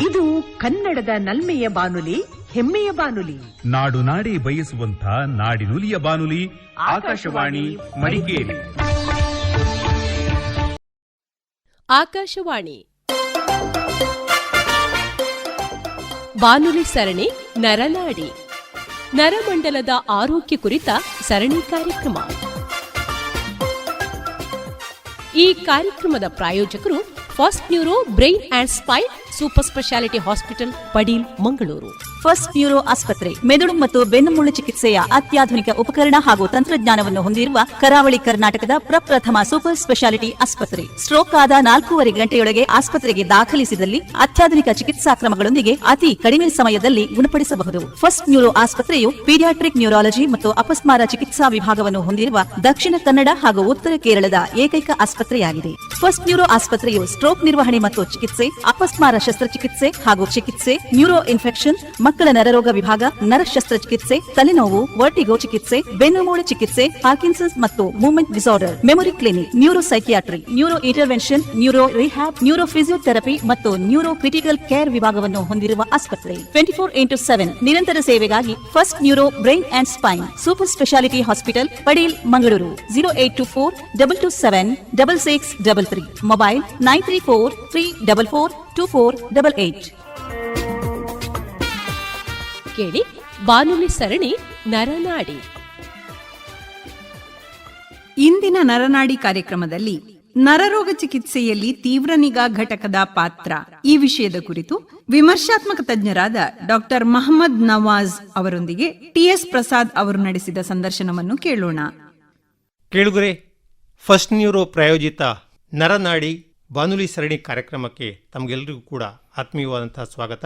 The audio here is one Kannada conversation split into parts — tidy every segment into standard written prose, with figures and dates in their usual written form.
ಇದು ಕನ್ನಡದ ನಲ್ಮೆಯ ಬಾನುಲಿ, ಹೆಮ್ಮೆಯ ಬಾನುಲಿ. ನಾಡು ನಾಡಿ ಬಯಸುವಂತ ನಾಡಿನುಲಿಯ ಬಾನುಲಿ ಆಕಾಶವಾಣಿ ಮಡಿಕೇರಿ. ಆಕಾಶವಾಣಿ ಬಾನುಲಿ ಸರಣಿ ನರನಾಡಿ, ನರಮಂಡಲದ ಆರೋಗ್ಯ ಕುರಿತ ಸರಣಿ ಕಾರ್ಯಕ್ರಮ. ಈ ಕಾರ್ಯಕ್ರಮದ ಪ್ರಾಯೋಜಕರು first neuro brain and Spain super speciality hospital, Padil, Mangaluru. First neuro ಆಸ್ಪತ್ರೆ ಮೆದುಳು ಮತ್ತು ಬೆನ್ನುಮೂಳೆ ಚಿಕಿತ್ಸೆಯ ಅತ್ಯಾಧುನಿಕ ಉಪಕರಣ ಹಾಗೂ ತಂತ್ರಜ್ಞಾನವನ್ನು ಹೊಂದಿರುವ ಕರಾವಳಿ ಕರ್ನಾಟಕದ ಪ್ರಪ್ರಥಮ ಸೂಪರ್ ಸ್ಪೆಷಾಲಿಟಿ ಆಸ್ಪತ್ರೆ. ಸ್ಟ್ರೋಕ್ ಆದ 4.5 ಗಂಟೆಯೊಳಗೆ ಆಸ್ಪತ್ರೆಗೆ ದಾಖಲಿಸಿದಲ್ಲಿ ಅತ್ಯಾಧುನಿಕ ಚಿಕಿತ್ಸಾ ಕ್ರಮಗಳೊಂದಿಗೆ ಅತಿ ಕಡಿಮೆ ಸಮಯದಲ್ಲಿ ಗುಣಪಡಿಸಬಹುದು. ಫಸ್ಟ್ ನ್ಯೂರೋ ಆಸ್ಪತ್ರೆಯು ಪೀಡಿಯಾಟ್ರಿಕ್ ನ್ಯೂರಾಲಜಿ ಮತ್ತು ಅಪಸ್ಮಾರ ಚಿಕಿತ್ಸಾ ವಿಭಾಗವನ್ನು ಹೊಂದಿರುವ ದಕ್ಷಿಣ ಕನ್ನಡ ಹಾಗೂ ಉತ್ತರ ಕೇರಳದ ಏಕೈಕ ಆಸ್ಪತ್ರೆಯಾಗಿದೆ. ಫಸ್ಟ್ ನ್ಯೂರೋ ಆಸ್ಪತ್ರೆಯು ಸ್ಟ್ರೋಕ್ ನಿರ್ವಹಣೆ ಮತ್ತು ಚಿಕಿತ್ಸೆ, ಅಪಸ್ಮಾರ ಶಸ್ತ್ರಚಿಕಿತ್ಸೆ ಹಾಗೂ ಚಿಕಿತ್ಸೆ, ನ್ಯೂರೋ ಇನ್ಫೆಕ್ಷನ್, ಮಕ್ಕಳ ನರರೋಗ ವಿಭಾಗ, ನರ ಶಸ್ತ್ರಚಿಕಿತ್ಸೆ, ತಲೆನೋವು, ವರ್ಟಿಗೋ ಚಿಕಿತ್ಸೆ, ಬೆನ್ನುಮೂಳೆ ಚಿಕಿತ್ಸೆ, ಪಾರ್ಕಿನ್ಸನ್ಸ್ ಮತ್ತು movement disorder, memory clinic, neuro psychiatry, neuro intervention, neuro rehab, neuro physiotherapy ಮತ್ತು ನ್ಯೂರೋ ಕ್ರಿಟಿಕಲ್ ಕೇರ್ ವಿಭಾಗವನ್ನು ಹೊಂದಿರುವ ಆಸ್ಪತ್ರೆ. 24x7 ನಿರಂತರ ಸೇವೆಗಾಗಿ first neuro brain and Spain super speciality hospital, Padil, Mangaluru. 0824227633. Mobile 9343442488. ಕೇಳಿ ಬಾನುಲಿ ಸರಣಿ ನರನಾಡಿ. ಇಂದಿನ ನರನಾಡಿ ಕಾರ್ಯಕ್ರಮದಲ್ಲಿ ನರರೋಗ ಚಿಕಿತ್ಸೆಯಲ್ಲಿ ತೀವ್ರ ನಿಗಾ ಘಟಕದ ಪಾತ್ರ ಈ ವಿಷಯದ ಕುರಿತು ವಿಮರ್ಶಾತ್ಮಕ ತಜ್ಞರಾದ ಡಾಕ್ಟರ್ ಮಹಮ್ಮದ್ ನವಾಜ್ ಅವರೊಂದಿಗೆ ಟಿಎಸ್ ಪ್ರಸಾದ್ ಅವರು ನಡೆಸಿದ ಸಂದರ್ಶನವನ್ನು ಕೇಳೋಣ. ಕೇಳುಗರೆ, ಫಸ್ಟ್ ನ್ಯೂರೋ ಪ್ರಾಯೋಜಿತ ನರನಾಡಿ ಬಾನುಲಿ ಸರಣಿ ಕಾರ್ಯಕ್ರಮಕ್ಕೆ ತಮಗೆಲ್ಲರಿಗೂ ಕೂಡ ಆತ್ಮೀಯವಾದಂತಹ ಸ್ವಾಗತ.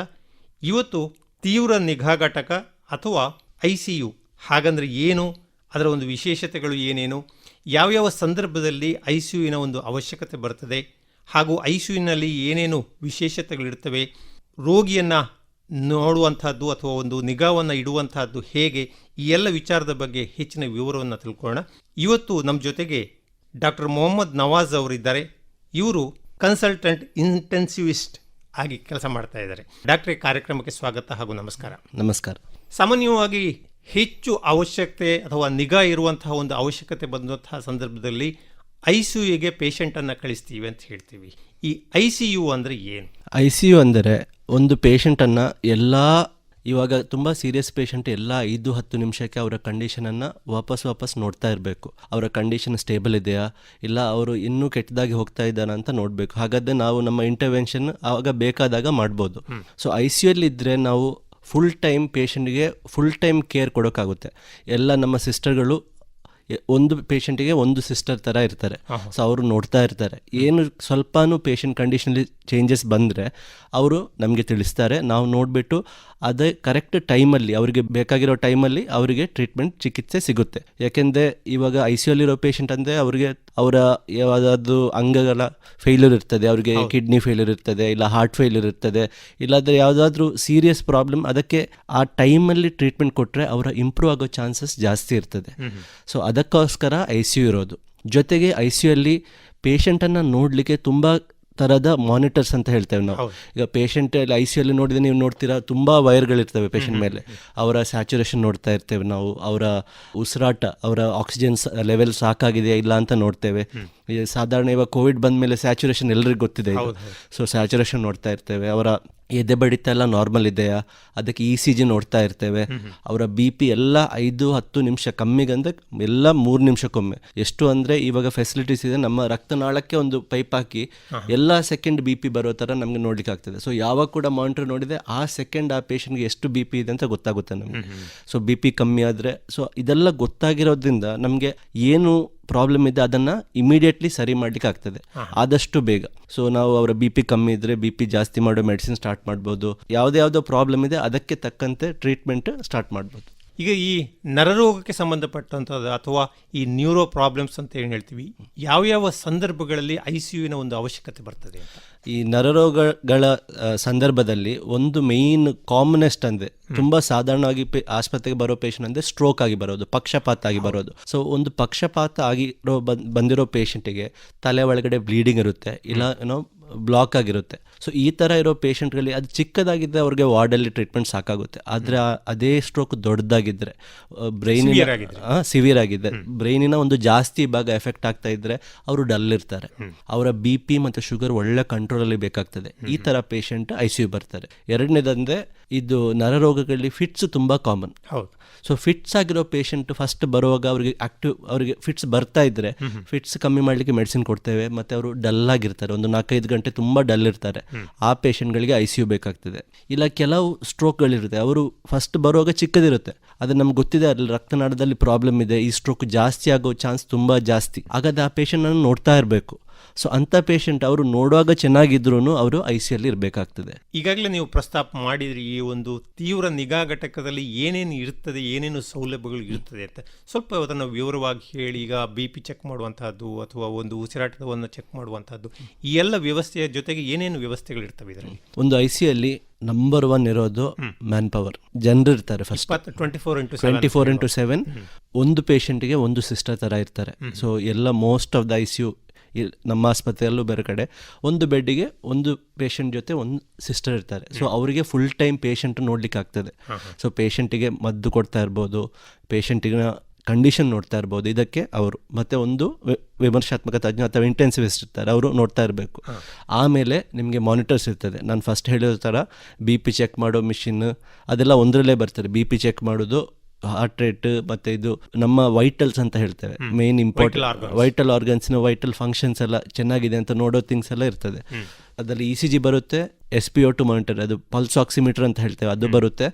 ಇವತ್ತು ತೀವ್ರ ನಿಗಾ ಘಟಕ ಅಥವಾ ICU ಹಾಗಂದ್ರೆ ಏನು, ಅದರ ಒಂದು ವಿಶೇಷತೆಗಳು ಏನೇನು, ಯಾವ್ಯಾವ ಸಂದರ್ಭದಲ್ಲಿ ICUವಿನ ಒಂದು ಅವಶ್ಯಕತೆ ಬರ್ತದೆ, ಹಾಗೂ ICUವಿನಲ್ಲಿ ಏನೇನು ವಿಶೇಷತೆಗಳಿರ್ತವೆ, ರೋಗಿಯನ್ನು ನೋಡುವಂತಹದ್ದು ಅಥವಾ ಒಂದು ನಿಗಾವನ್ನು ಇಡುವಂತಹದ್ದು ಹೇಗೆ, ಈ ಎಲ್ಲ ವಿಚಾರದ ಬಗ್ಗೆ ಹೆಚ್ಚಿನ ವಿವರವನ್ನು ತಿಳ್ಕೊಳ್ಳೋಣ. ಇವತ್ತು ನಮ್ಮ ಜೊತೆಗೆ ಡಾಕ್ಟರ್ ಮೊಹಮ್ಮದ್ ನವಾಜ್ ಅವರಿದ್ದಾರೆ. ಇವರು ಕನ್ಸಲ್ಟೆಂಟ್ ಇಂಟೆನ್ಸಿವಿಸ್ಟ್ ಆಗಿ ಕೆಲಸ ಮಾಡ್ತಾ ಇದ್ದಾರೆ. ಡಾಕ್ಟ್ರೇ, ಕಾರ್ಯಕ್ರಮಕ್ಕೆ ಸ್ವಾಗತ ಹಾಗೂ ನಮಸ್ಕಾರ. ನಮಸ್ಕಾರ. ಸಾಮಾನ್ಯವಾಗಿ ಹೆಚ್ಚು ಅವಶ್ಯಕತೆ ಅಥವಾ ನಿಗಾ ಇರುವಂತಹ ಒಂದು ಅವಶ್ಯಕತೆ ಬಂದಂತಹ ಸಂದರ್ಭದಲ್ಲಿ ICUಗೆ ಪೇಷಂಟನ್ನು ಕಳಿಸ್ತೀವಿ ಅಂತ ಹೇಳ್ತೀವಿ. ಈ ICU ಅಂದರೆ ಏನು? ICU ಅಂದರೆ ಒಂದು ಪೇಷಂಟನ್ನು ಇವಾಗ ತುಂಬ ಸೀರಿಯಸ್ ಪೇಷಂಟ್ ಎಲ್ಲ 5-10 ನಿಮಿಷಕ್ಕೆ ಅವರ ಕಂಡೀಷನನ್ನು ವಾಪಸ್ ನೋಡ್ತಾ ಇರಬೇಕು. ಅವರ ಕಂಡೀಷನ್ ಸ್ಟೇಬಲ್ ಇದೆಯಾ, ಇಲ್ಲ ಅವರು ಇನ್ನೂ ಕೆಟ್ಟದಾಗಿ ಹೋಗ್ತಾ ಇದ್ದಾರಾ ಅಂತ ನೋಡಬೇಕು. ಹಾಗಾದರೆ ನಾವು ನಮ್ಮ ಇಂಟರ್ವೆನ್ಷನ್ ಆವಾಗ ಬೇಕಾದಾಗ ಮಾಡ್ಬೋದು. ಸೊ ICUಯಲ್ಲಿ ಇದ್ದರೆ ನಾವು ಫುಲ್ ಟೈಮ್ ಪೇಷಂಟ್ಗೆ ಫುಲ್ ಟೈಮ್ ಕೇರ್ ಕೊಡೋಕ್ಕಾಗುತ್ತೆ. ಎಲ್ಲ ನಮ್ಮ ಸಿಸ್ಟರ್ಗಳು ಒಂದು ಪೇಷಂಟಿಗೆ ಒಂದು ಸಿಸ್ಟರ್ ಥರ ಇರ್ತಾರೆ. ಸೊ ಅವರು ನೋಡ್ತಾ ಇರ್ತಾರೆ. ಏನು ಸ್ವಲ್ಪನೂ ಪೇಷಂಟ್ ಕಂಡೀಷನಲ್ಲಿ ಚೇಂಜಸ್ ಬಂದರೆ ಅವರು ನಮಗೆ ತಿಳಿಸ್ತಾರೆ. ನಾವು ನೋಡಿಬಿಟ್ಟು ಅದೇ ಕರೆಕ್ಟ್ ಟೈಮಲ್ಲಿ, ಅವರಿಗೆ ಬೇಕಾಗಿರೋ ಟೈಮಲ್ಲಿ ಅವರಿಗೆ ಟ್ರೀಟ್ಮೆಂಟ್, ಚಿಕಿತ್ಸೆ ಸಿಗುತ್ತೆ. ಯಾಕೆಂದರೆ ಇವಾಗ ICUಯಲ್ಲಿರೋ ಪೇಷಂಟ್ ಅಂದರೆ ಅವರಿಗೆ ಅವರ ಯಾವುದಾದ್ರೂ ಅಂಗಗಳ ಫೇಲ್ಯೂರ್ ಇರ್ತದೆ, ಅವರಿಗೆ ಕಿಡ್ನಿ ಫೇಲ್ಯೂರ್ ಇರ್ತದೆ, ಇಲ್ಲ ಹಾರ್ಟ್ ಫೇಲ್ಯೂರ್ ಇರ್ತದೆ, ಇಲ್ಲಾಂದರೆ ಯಾವುದಾದ್ರೂ ಸೀರಿಯಸ್ ಪ್ರಾಬ್ಲಮ್. ಅದಕ್ಕೆ ಆ ಟೈಮಲ್ಲಿ ಟ್ರೀಟ್ಮೆಂಟ್ ಕೊಟ್ಟರೆ ಅವರ ಇಂಪ್ರೂವ್ ಆಗೋ ಚಾನ್ಸಸ್ ಜಾಸ್ತಿ ಇರ್ತದೆ. ಸೊ ಅದಕ್ಕೋಸ್ಕರ ICU ಇರೋದು. ಜೊತೆಗೆ ICUಯಲ್ಲಿ ಪೇಷಂಟನ್ನು ನೋಡಲಿಕ್ಕೆ ತುಂಬ ಥರದ ಮಾನಿಟರ್ಸ್ ಅಂತ ಹೇಳ್ತೇವೆ ನಾವು. ಈಗ ಪೇಷಂಟ್ ICUಯಲ್ಲಿ ನೋಡಿದರೆ ನೀವು ನೋಡ್ತೀರಾ ತುಂಬ ವೈರ್ಗಳಿರ್ತವೆ ಪೇಷಂಟ್ ಮೇಲೆ. ಅವರ ಸ್ಯಾಚುರೇಷನ್ ನೋಡ್ತಾ ಇರ್ತೇವೆ ನಾವು, ಅವರ ಉಸಿರಾಟ, ಅವರ ಆಕ್ಸಿಜನ್ ಲೆವೆಲ್ ಸಾಕಾಗಿದೆಯಾ ಇಲ್ಲ ಅಂತ ನೋಡ್ತೇವೆ. ಸಾಧಾರಣ ಇವಾಗ ಕೋವಿಡ್ ಬಂದ ಮೇಲೆ ಸ್ಯಾಚುರೇಷನ್ ಎಲ್ಲರಿಗೂ ಗೊತ್ತಿದೆ. ಸೊ ಸ್ಯಾಚುರೇಷನ್ ನೋಡ್ತಾ ಇರ್ತೇವೆ. ಅವರ ಎದೆ ಬಡಿತ ಎಲ್ಲ ನಾರ್ಮಲ್ ಇದೆಯಾ, ಅದಕ್ಕೆ ECG ನೋಡ್ತಾ ಇರ್ತೇವೆ. ಅವರ BP ಎಲ್ಲ 5-10 ನಿಮಿಷ, ಕಮ್ಮಿಗಂದ್ರೆ ಎಲ್ಲ 3 ನಿಮಿಷಕ್ಕೊಮ್ಮೆ. ಎಷ್ಟು ಅಂದರೆ ಇವಾಗ ಫೆಸಿಲಿಟೀಸ್ ಇದೆ, ನಮ್ಮ ರಕ್ತನಾಳಕ್ಕೆ ಒಂದು ಪೈಪ್ ಹಾಕಿ ಎಲ್ಲ ಸೆಕೆಂಡ್ BP ಬರೋ ಥರ ನಮಗೆ ನೋಡ್ಲಿಕ್ಕೆ ಆಗ್ತದೆ. ಸೊ ಯಾವಾಗ ಕೂಡ ಮಾನಿಟರ್ ನೋಡಿದರೆ ಆ ಸೆಕೆಂಡ್ ಆ ಪೇಷಂಟ್ಗೆ ಎಷ್ಟು BP ಇದೆ ಅಂತ ಗೊತ್ತಾಗುತ್ತೆ ನಮಗೆ. ಸೊ BP ಕಮ್ಮಿ ಆದರೆ, ಸೊ ಇದೆಲ್ಲ ಗೊತ್ತಾಗಿರೋದ್ರಿಂದ ನಮಗೆ ಏನು ಪ್ರಾಬ್ಲಮ್ ಇದೆ ಅದನ್ನು ಇಮಿಡಿಯೇಟ್ಲಿ ಸರಿ ಮಾಡಲಿಕ್ಕೆ ಆಗ್ತದೆ ಆದಷ್ಟು ಬೇಗ. ಸೊ ನಾವು ಅವರ BP ಕಮ್ಮಿ ಇದ್ದರೆ BP ಜಾಸ್ತಿ ಮಾಡೋ ಮೆಡಿಸಿನ್ ಸ್ಟಾರ್ಟ್ ಮಾಡ್ಬೋದು. ಯಾವುದೋ ಪ್ರಾಬ್ಲಮ್ ಇದೆ ಅದಕ್ಕೆ ತಕ್ಕಂತೆ ಟ್ರೀಟ್ಮೆಂಟ್ ಸ್ಟಾರ್ಟ್ ಮಾಡ್ಬೋದು. ಈಗ ಈ ನರರೋಗಕ್ಕೆ ಸಂಬಂಧಪಟ್ಟಂಥದ್ದು ಅಥವಾ ಈ ನ್ಯೂರೋ ಪ್ರಾಬ್ಲಮ್ಸ್ ಅಂತ ಏನು ಹೇಳ್ತೀವಿ, ಯಾವ್ಯಾವ ಸಂದರ್ಭಗಳಲ್ಲಿ ICUವಿನ ಒಂದು ಅವಶ್ಯಕತೆ ಬರ್ತದೆ ಅಂತ? ಈ ನರರೋಗಗಳ ಸಂದರ್ಭದಲ್ಲಿ ಒಂದು ಮೇಯ್ನ್ ಕಾಮನೆಸ್ಟ್ ಅಂದರೆ ತುಂಬ ಸಾಧಾರಣವಾಗಿ ಆಸ್ಪತ್ರೆಗೆ ಬರೋ ಪೇಷಂಟ್ ಅಂದರೆ ಸ್ಟ್ರೋಕ್ ಆಗಿ ಬರೋದು, ಪಕ್ಷಪಾತ ಆಗಿ ಬರೋದು. ಸೊ ಒಂದು ಪಕ್ಷಪಾತ ಆಗಿರೋ ಬಂದಿರೋ ಪೇಷಂಟಿಗೆ ತಲೆ ಒಳಗಡೆ ಬ್ಲೀಡಿಂಗ್ ಇರುತ್ತೆ, ಇಲ್ಲ ಬ್ಲಾಕ್ ಆಗಿರುತ್ತೆ. ಸೊ ಈ ಥರ ಇರೋ ಪೇಷಂಟ್ಗಳಿಗೆ ಅದು ಚಿಕ್ಕದಾಗಿದ್ದರೆ ಅವ್ರಿಗೆ ವಾರ್ಡಲ್ಲಿ ಟ್ರೀಟ್ಮೆಂಟ್ ಸಾಕಾಗುತ್ತೆ. ಆದರೆ ಅದೇ ಸ್ಟ್ರೋಕ್ ದೊಡ್ಡದಾಗಿದ್ದರೆ ಬ್ರೈನಿನ ಸಿವಿಯರ್ ಆಗಿದೆ, ಬ್ರೈನಿನ ಒಂದು ಜಾಸ್ತಿ ಭಾಗ ಎಫೆಕ್ಟ್ ಆಗ್ತಾ ಇದ್ದರೆ ಅವರು ಡಲ್ ಇರ್ತಾರೆ, ಅವರ BP ಮತ್ತು ಶುಗರ್ ಒಳ್ಳೆ ಕಂಟ್ರೋಲಲ್ಲಿ ಬೇಕಾಗ್ತದೆ. ಈ ಥರ ಪೇಷಂಟ್ ICU ಬರ್ತಾರೆ. ಎರಡನೇದಂದರೆ ಇದು ನರರೋಗಗಳಲ್ಲಿ ಫಿಟ್ಸ್ ತುಂಬ ಕಾಮನ್. ಹೌದು. ಸೊ ಫಿಟ್ಸ್ ಆಗಿರೋ ಪೇಷಂಟ್ ಫಸ್ಟ್ ಬರುವಾಗ ಅವರಿಗೆ ಫಿಟ್ಸ್ ಬರ್ತಾ ಇದ್ದರೆ ಫಿಟ್ಸ್ ಕಮ್ಮಿ ಮಾಡಲಿಕ್ಕೆ ಮೆಡಿಸಿನ್ ಕೊಡ್ತೇವೆ, ಮತ್ತು ಅವರು ಡಲ್ ಆಗಿರ್ತಾರೆ, ಒಂದು 4-5 ಗಂಟೆ ತುಂಬ ಡಲ್ ಇರ್ತಾರೆ. ಆ ಪೇಷಂಟ್ಗಳಿಗೆ ICU ಬೇಕಾಗ್ತದೆ. ಇಲ್ಲ ಕೆಲವು ಸ್ಟ್ರೋಕ್ಗಳಿರುತ್ತೆ, ಅವರು ಫಸ್ಟ್ ಬರುವಾಗ ಚಿಕ್ಕದಿರುತ್ತೆ, ಅದು ನಮ್ಗೆ ಗೊತ್ತಿದೆ ಅಲ್ಲಿ ರಕ್ತನಾಳದಲ್ಲಿ ಪ್ರಾಬ್ಲಮ್ ಇದೆ, ಈ ಸ್ಟ್ರೋಕ್ ಜಾಸ್ತಿ ಆಗೋ ಚಾನ್ಸ್ ತುಂಬ ಜಾಸ್ತಿ, ಹಾಗಾದ್ರೆ ಆ ಪೇಷಂಟನ್ನು ನೋಡ್ತಾ ಇರಬೇಕು. ಸೊ ಅಂಥ ಪೇಷಂಟ್ ಅವರು ನೋಡುವಾಗ ಚೆನ್ನಾಗಿದ್ರು ಅವರು ICUಯಲ್ಲಿ ಇರಬೇಕಾಗ್ತದೆ. ಈಗಾಗಲೇ ನೀವು ಪ್ರಸ್ತಾಪ ಮಾಡಿದ್ರಿ ಈ ಒಂದು ತೀವ್ರ ನಿಗಾ ಘಟಕದಲ್ಲಿ ಏನೇನು ಇರ್ತದೆ, ಏನೇನು ಸೌಲಭ್ಯಗಳು ಇರ್ತದೆ ಅಂತ ಸ್ವಲ್ಪ ಅದನ್ನು ವಿವರವಾಗಿ ಹೇಳಿ. ಈಗ BP ಚೆಕ್ ಮಾಡುವಂತಹದ್ದು ಅಥವಾ ಒಂದು ಉಸಿರಾಟವನ್ನು ಚೆಕ್ ಮಾಡುವಂತಹದ್ದು, ಈ ಎಲ್ಲ ವ್ಯವಸ್ಥೆಯ ಜೊತೆಗೆ ಏನೇನು ವ್ಯವಸ್ಥೆಗಳಿರ್ತವೆ ಇದರಲ್ಲಿ? ಒಂದು ICUಯಲ್ಲಿ ನಂಬರ್ 1 ಇರೋದು ಮ್ಯಾನ್ ಪವರ್, ಜನರು ಇರ್ತಾರೆ. ಫಸ್ಟ್ 24x7 ಒಂದು ಪೇಷಂಟ್ಗೆ ಒಂದು ಸಿಸ್ಟರ್ ಥರ ಇರ್ತಾರೆ. ಸೊ ಎಲ್ಲ ಮೋಸ್ಟ್ ಆಫ್ ದ ICU ನಮ್ಮ ಆಸ್ಪತ್ರೆಯಲ್ಲೂ ಬೇರೆ ಕಡೆ ಒಂದು ಬೆಡ್ಡಿಗೆ ಒಂದು ಪೇಷಂಟ್ ಜೊತೆ ಒಂದು ಸಿಸ್ಟರ್ ಇರ್ತಾರೆ. ಸೊ ಅವರಿಗೆ ಫುಲ್ ಟೈಮ್ ಪೇಷಂಟ್ ನೋಡ್ಲಿಕ್ಕೆ ಆಗ್ತದೆ. ಸೊ ಪೇಷಂಟಿಗೆ ಮದ್ದು ಕೊಡ್ತಾ ಇರ್ಬೋದು, ಪೇಷಂಟಿನ ಕಂಡೀಷನ್ ನೋಡ್ತಾ ಇರ್ಬೋದು, ಇದಕ್ಕೆ ಅವರು ಮತ್ತು ಒಂದು ವಿಮರ್ಶಾತ್ಮಕ ತಜ್ಞ ಅಥವಾ ಇಂಟೆನ್ಸಿವಿಸ್ಟ್ ಇರ್ತಾರೆ, ಅವರು ನೋಡ್ತಾ ಇರಬೇಕು. ಆಮೇಲೆ ನಿಮಗೆ ಮಾನಿಟರ್ಸ್ ಇರ್ತದೆ. ನಾನು ಫಸ್ಟ್ ಹೇಳಿರೋ ಥರ BP ಚೆಕ್ ಮಾಡೋ ಮಿಷಿನ್ ಅದೆಲ್ಲ ಒಂದರಲ್ಲೇ ಬರ್ತಾರೆ. BP ಚೆಕ್ ಮಾಡೋದು, ಹಾರ್ಟ್ ರೇಟ್, ಮತ್ತು ಇದು ನಮ್ಮ ವೈಟಲ್ಸ್ ಅಂತ ಹೇಳ್ತೇವೆ, ಮೇನ್ ಇಂಪಾರ್ಟೆಂಟ್ ವೈಟಲ್ ಆರ್ಗನ್ಸ್ನ ವೈಟಲ್ ಫಂಕ್ಷನ್ಸ್ ಎಲ್ಲ ಚೆನ್ನಾಗಿದೆ ಅಂತ ನೋಡೋ ಥಿಂಗ್ಸ್ ಎಲ್ಲ ಇರ್ತದೆ. ಅದರಲ್ಲಿ ECG ಬರುತ್ತೆ, SpO2 ಮಾನಿಟರ್, ಅದು ಪಲ್ಸ್ ಆಕ್ಸಿಮೀಟರ್ ಅಂತ ಹೇಳ್ತೇವೆ, ಅದು ಬರುತ್ತೆ,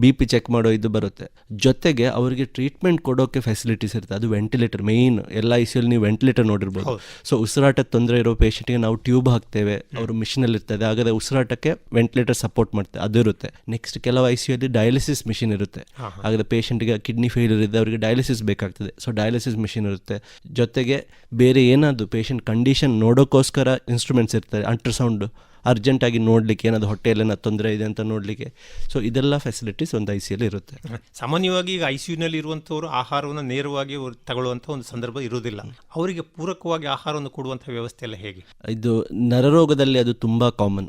BP ಚೆಕ್ ಮಾಡೋ ಇದು ಬರುತ್ತೆ. ಜೊತೆಗೆ ಅವರಿಗೆ ಟ್ರೀಟ್ಮೆಂಟ್ ಕೊಡೋಕ್ಕೆ ಫೆಸಿಲಿಟೀಸ್ ಇರುತ್ತೆ. ಅದು ವೆಂಟಿಲೇಟರ್ ಮೇಯ್ನ್. ಎಲ್ಲ ICUಯಲ್ಲಿ ನೀವು ವೆಂಟಿಲೇಟರ್ ನೋಡಿರ್ಬೋದು. ಸೊ ಉಸಿರಾಟದ ತೊಂದರೆ ಇರೋ ಪೇಷಂಟ್ಗೆ ನಾವು ಟ್ಯೂಬ್ ಹಾಕ್ತೇವೆ, ಅವರು ಮಿಷಿನಲ್ಲಿ ಇರ್ತದೆ, ಹಾಗಾದರೆ ಉಸಿರಾಟಕ್ಕೆ ವೆಂಟಿಲೇಟರ್ ಸಪೋರ್ಟ್ ಮಾಡ್ತೇವೆ, ಅದು ಇರುತ್ತೆ. ನೆಕ್ಸ್ಟ್ ಕೆಲವು ICUಯಲ್ಲಿ ಡಯಾಲಿಸಿಸ್ ಮಿಷಿನ್ ಇರುತ್ತೆ. ಹಾಗಾದರೆ ಪೇಷಂಟ್ಗೆ ಕಿಡ್ನಿ ಫೇಲ್ಯೂರ್ ಇದೆ, ಅವರಿಗೆ ಡಯಾಲಿಸಿಸ್ ಬೇಕಾಗ್ತದೆ, ಸೊ ಡಯಾಲಿಸಿಸ್ ಮಿಷಿನ್ ಇರುತ್ತೆ. ಜೊತೆಗೆ ಬೇರೆ ಏನಾದರೂ ಪೇಷಂಟ್ ಕಂಡೀಷನ್ ನೋಡೋಕ್ಕೋಸ್ಕರ ಇನ್ಸ್ಟ್ರೂಮೆಂಟ್ಸ್ ಇರ್ತದೆ, ಅಲ್ಟ್ರಾಸೌಂಡ್ ಅರ್ಜೆಂಟಾಗಿ ನೋಡಲಿಕ್ಕೆ, ಏನಾದರೂ ಹೊಟ್ಟೆಯಲ್ಲೇನೋ ತೊಂದರೆ ಇದೆ ಅಂತ ನೋಡಲಿಕ್ಕೆ. ಸೊ ಇದೆಲ್ಲ ಫೆಸಿಲಿಟೀಸ್ ಒಂದು ICUಯಲ್ಲಿ ಇರುತ್ತೆ. ಸಾಮಾನ್ಯವಾಗಿ ಈಗ ICUನಲ್ಲಿ ಇರುವಂಥವರು ಆಹಾರವನ್ನು ನೇರವಾಗಿ ತಗೊಳ್ಳುವಂಥ ಒಂದು ಸಂದರ್ಭ ಇರುವುದಿಲ್ಲ. ಅವರಿಗೆ ಪೂರಕವಾಗಿ ಆಹಾರವನ್ನು ಕೊಡುವಂಥ ವ್ಯವಸ್ಥೆ ಎಲ್ಲ ಹೇಗೆ? ಇದು ನರರೋಗದಲ್ಲಿ ಅದು ತುಂಬ ಕಾಮನ್.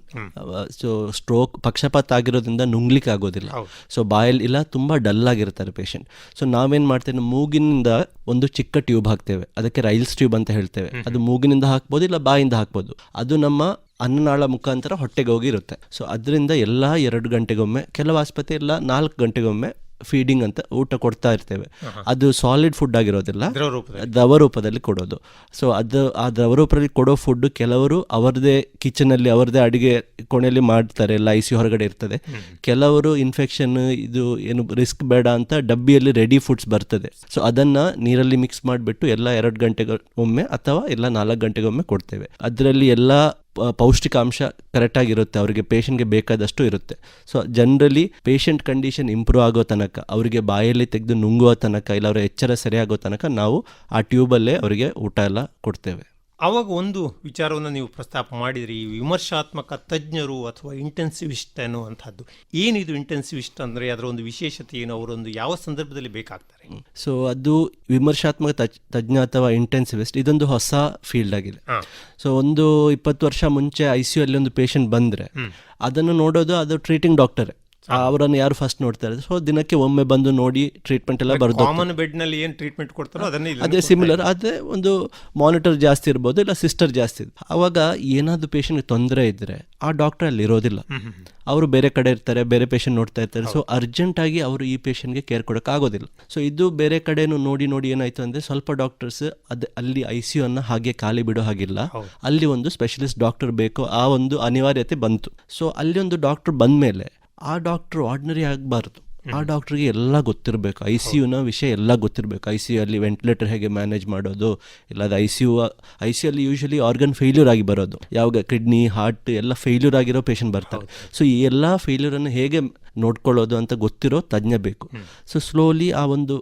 ಸೊ ಸ್ಟ್ರೋಕ್ ಪಕ್ಷಪಾತ ಆಗಿರೋದ್ರಿಂದ ನುಂಗ್ಲಿಕ್ಕೆ ಆಗೋದಿಲ್ಲ. ಸೊ ಬಾಯಲ್ಲಿ ಇಲ್ಲ, ತುಂಬ ಡಲ್ ಆಗಿರ್ತಾರೆ ಪೇಷಂಟ್. ಸೊ ನಾವೇನು ಮಾಡ್ತೇವೆ, ಮೂಗಿನಿಂದ ಒಂದು ಚಿಕ್ಕ ಟ್ಯೂಬ್ ಹಾಕ್ತೇವೆ, ಅದಕ್ಕೆ ರೈಲ್ಸ್ ಟ್ಯೂಬ್ ಅಂತ ಹೇಳ್ತೇವೆ. ಅದು ಮೂಗಿನಿಂದ ಹಾಕ್ಬೋದು, ಇಲ್ಲ ಬಾಯಿಂದ ಹಾಕ್ಬೋದು. ಅದು ನಮ್ಮ ಅನ್ನನಾಳ ಮುಖಾಂತರ ಹೊಟ್ಟೆಗೆ ಹೋಗಿರುತ್ತೆ. ಸೊ ಅದರಿಂದ ಎಲ್ಲ 2 ಗಂಟೆಗೊಮ್ಮೆ, ಕೆಲವು ಆಸ್ಪತ್ರೆ ಎಲ್ಲ 4 ಗಂಟೆಗೊಮ್ಮೆ ಫೀಡಿಂಗ್ ಅಂತ ಊಟ ಕೊಡ್ತಾ ಇರ್ತೇವೆ. ಅದು ಸಾಲಿಡ್ ಫುಡ್ ಆಗಿರೋದಿಲ್ಲ, ದ್ರವ ರೂಪದಲ್ಲಿ ಕೊಡೋದು. ಸೊ ಅದು ಆ ದ್ರವ ರೂಪದಲ್ಲಿ ಕೊಡೋ ಫುಡ್ ಕೆಲವರು ಅವರದೇ ಕಿಚನಲ್ಲಿ ಅವರದೇ ಅಡುಗೆ ಕೋಣೆಯಲ್ಲಿ ಮಾಡ್ತಾರೆ, ಎಲ್ಲ ICU ಹೊರಗಡೆ ಇರ್ತದೆ. ಕೆಲವರು ಇನ್ಫೆಕ್ಷನ್ ಇದು ಏನು ರಿಸ್ಕ್ ಬೇಡ ಅಂತ ಡಬ್ಬಿಯಲ್ಲಿ ರೆಡಿ ಫುಡ್ಸ್ ಬರ್ತದೆ. ಸೊ ಅದನ್ನು ನೀರಲ್ಲಿ ಮಿಕ್ಸ್ ಮಾಡಿಬಿಟ್ಟು ಎಲ್ಲ 2 ಗಂಟೆಗೊಮ್ಮೆ ಅಥವಾ ಎಲ್ಲ 4 ಗಂಟೆಗೊಮ್ಮೆ ಕೊಡ್ತೇವೆ. ಅದರಲ್ಲಿ ಎಲ್ಲ ಪೌಷ್ಟಿಕಾಂಶ ಕರೆಕ್ಟಾಗಿರುತ್ತೆ, ಅವರಿಗೆ ಪೇಷಂಟ್ಗೆ ಬೇಕಾದಷ್ಟು ಇರುತ್ತೆ. So generally patient condition improve ಆಗೋ ತನಕ, ಅವರಿಗೆ ಬಾಯಲ್ಲಿ ತೆಗೆದು ನುಂಗುವ ತನಕ, ಇಲ್ಲ ಅವರ ಎಚ್ಚರ ಸರಿಯಾಗೋ ತನಕ ನಾವು ಆ ಟ್ಯೂಬಲ್ಲೇ ಅವರಿಗೆ ಊಟ ಎಲ್ಲ ಕೊಡ್ತೇವೆ. ಆವಾಗ ಒಂದು ವಿಚಾರವನ್ನು ನೀವು ಪ್ರಸ್ತಾಪ ಮಾಡಿದ್ರಿ, ಈ ವಿಮರ್ಶಾತ್ಮಕ ತಜ್ಞರು ಅಥವಾ ಇಂಟೆನ್ಸಿವಿಸ್ಟ್ ಅನ್ನುವಂಥದ್ದು. ಏನಿದು ಇಂಟೆನ್ಸಿವಿಸ್ಟ್ ಅಂದರೆ ಅದರ ಒಂದು ವಿಶೇಷತೆ ಏನು, ಅವರೊಂದು ಯಾವ ಸಂದರ್ಭದಲ್ಲಿ ಬೇಕಾಗ್ತಾರೆ? ಸೊ ಅದು ವಿಮರ್ಶಾತ್ಮಕ ತಜ್ಞ ಅಥವಾ ಇಂಟೆನ್ಸಿವಿಸ್ಟ್, ಇದೊಂದು ಹೊಸ ಫೀಲ್ಡ್ ಆಗಿದೆ. ಸೊ ಒಂದು 20 ವರ್ಷ ಮುಂಚೆ ICUಯಲ್ಲಿ ಒಂದು ಪೇಷಂಟ್ ಬಂದರೆ ಅದನ್ನು ನೋಡೋದು ಅದು ಟ್ರೀಟಿಂಗ್ ಡಾಕ್ಟರೇ, ಅವರನ್ನು ಯಾರು ಫಸ್ಟ್ ನೋಡ್ತಾರೆ. ಸೊ ದಿನಕ್ಕೆ ಒಮ್ಮೆ ಬಂದು ನೋಡಿ ಟ್ರೀಟ್ಮೆಂಟ್ ಎಲ್ಲ ಬರೆದು, ಕಾಮನ್ ಬೆಡ್ನಲ್ಲಿ ಏನು ಟ್ರೀಟ್ಮೆಂಟ್ ಕೊಡ್ತಾರೋ ಅದನ್ನೇ ಅದೇ ಸಿಮಿಲರ್, ಅದೇ ಒಂದು ಮಾನಿಟರ್ ಜಾಸ್ತಿ ಇರ್ಬೋದು, ಇಲ್ಲ ಸಿಸ್ಟರ್ ಜಾಸ್ತಿ. ಆವಾಗ ಏನಾದರೂ ಪೇಷಂಟ್ಗೆ ತೊಂದರೆ ಇದ್ದರೆ ಆ ಡಾಕ್ಟರ್ ಅಲ್ಲಿ ಇರೋದಿಲ್ಲ, ಅವರು ಬೇರೆ ಕಡೆ ಇರ್ತಾರೆ, ಬೇರೆ ಪೇಷಂಟ್ ನೋಡ್ತಾ ಇರ್ತಾರೆ. ಸೊ ಅರ್ಜೆಂಟಾಗಿ ಅವರು ಈ ಪೇಷಂಟ್ಗೆ ಕೇರ್ ಕೊಡೋಕ್ಕಾಗೋದಿಲ್ಲ. ಸೊ ಇದು ಬೇರೆ ಕಡೆನೂ ನೋಡಿ ಏನಾಯಿತು ಅಂದರೆ ಸ್ವಲ್ಪ ಡಾಕ್ಟರ್ಸ್ ಅಲ್ಲಿ ICU ಅನ್ನು ಹಾಗೆ ಖಾಲಿ ಬಿಡೋ ಹಾಗಿಲ್ಲ, ಅಲ್ಲಿ ಒಂದು ಸ್ಪೆಷಲಿಸ್ಟ್ ಡಾಕ್ಟರ್ ಬೇಕು, ಆ ಒಂದು ಅನಿವಾರ್ಯತೆ ಬಂತು. ಸೊ ಅಲ್ಲಿ ಒಂದು ಡಾಕ್ಟರ್ ಬಂದ ಮೇಲೆ ಆ ಡಾಕ್ಟ್ರು ಆರ್ಡಿನರಿ ಆಗಬಾರ್ದು, ಆ ಡಾಕ್ಟ್ರಿಗೆ ಎಲ್ಲ ಗೊತ್ತಿರಬೇಕು, ICUನ ವಿಷಯ ಎಲ್ಲ ಗೊತ್ತಿರಬೇಕು. ICUಯಲ್ಲಿ ವೆಂಟಿಲೇಟರ್ ಹೇಗೆ ಮ್ಯಾನೇಜ್ ಮಾಡೋದು, ಇಲ್ಲದ ICUಯಲ್ಲಿ ಯೂಶಲಿ ಆರ್ಗನ್ ಫೇಲ್ಯೂರ್ ಆಗಿ ಬರೋದು, ಯಾವಾಗ ಕಿಡ್ನಿ ಹಾರ್ಟ್ ಎಲ್ಲ ಫೇಲ್ಯೂರ್ ಆಗಿರೋ ಪೇಷಂಟ್ ಬರ್ತಾರೆ. ಸೊ ಈ ಎಲ್ಲ ಫೇಲ್ಯೂರನ್ನು ಹೇಗೆ ನೋಡ್ಕೊಳ್ಳೋದು ಅಂತ ಗೊತ್ತಿರೋ ತಜ್ಞ ಬೇಕು. ಸೊ ಸ್ಲೋಲಿ ಆ ಒಂದು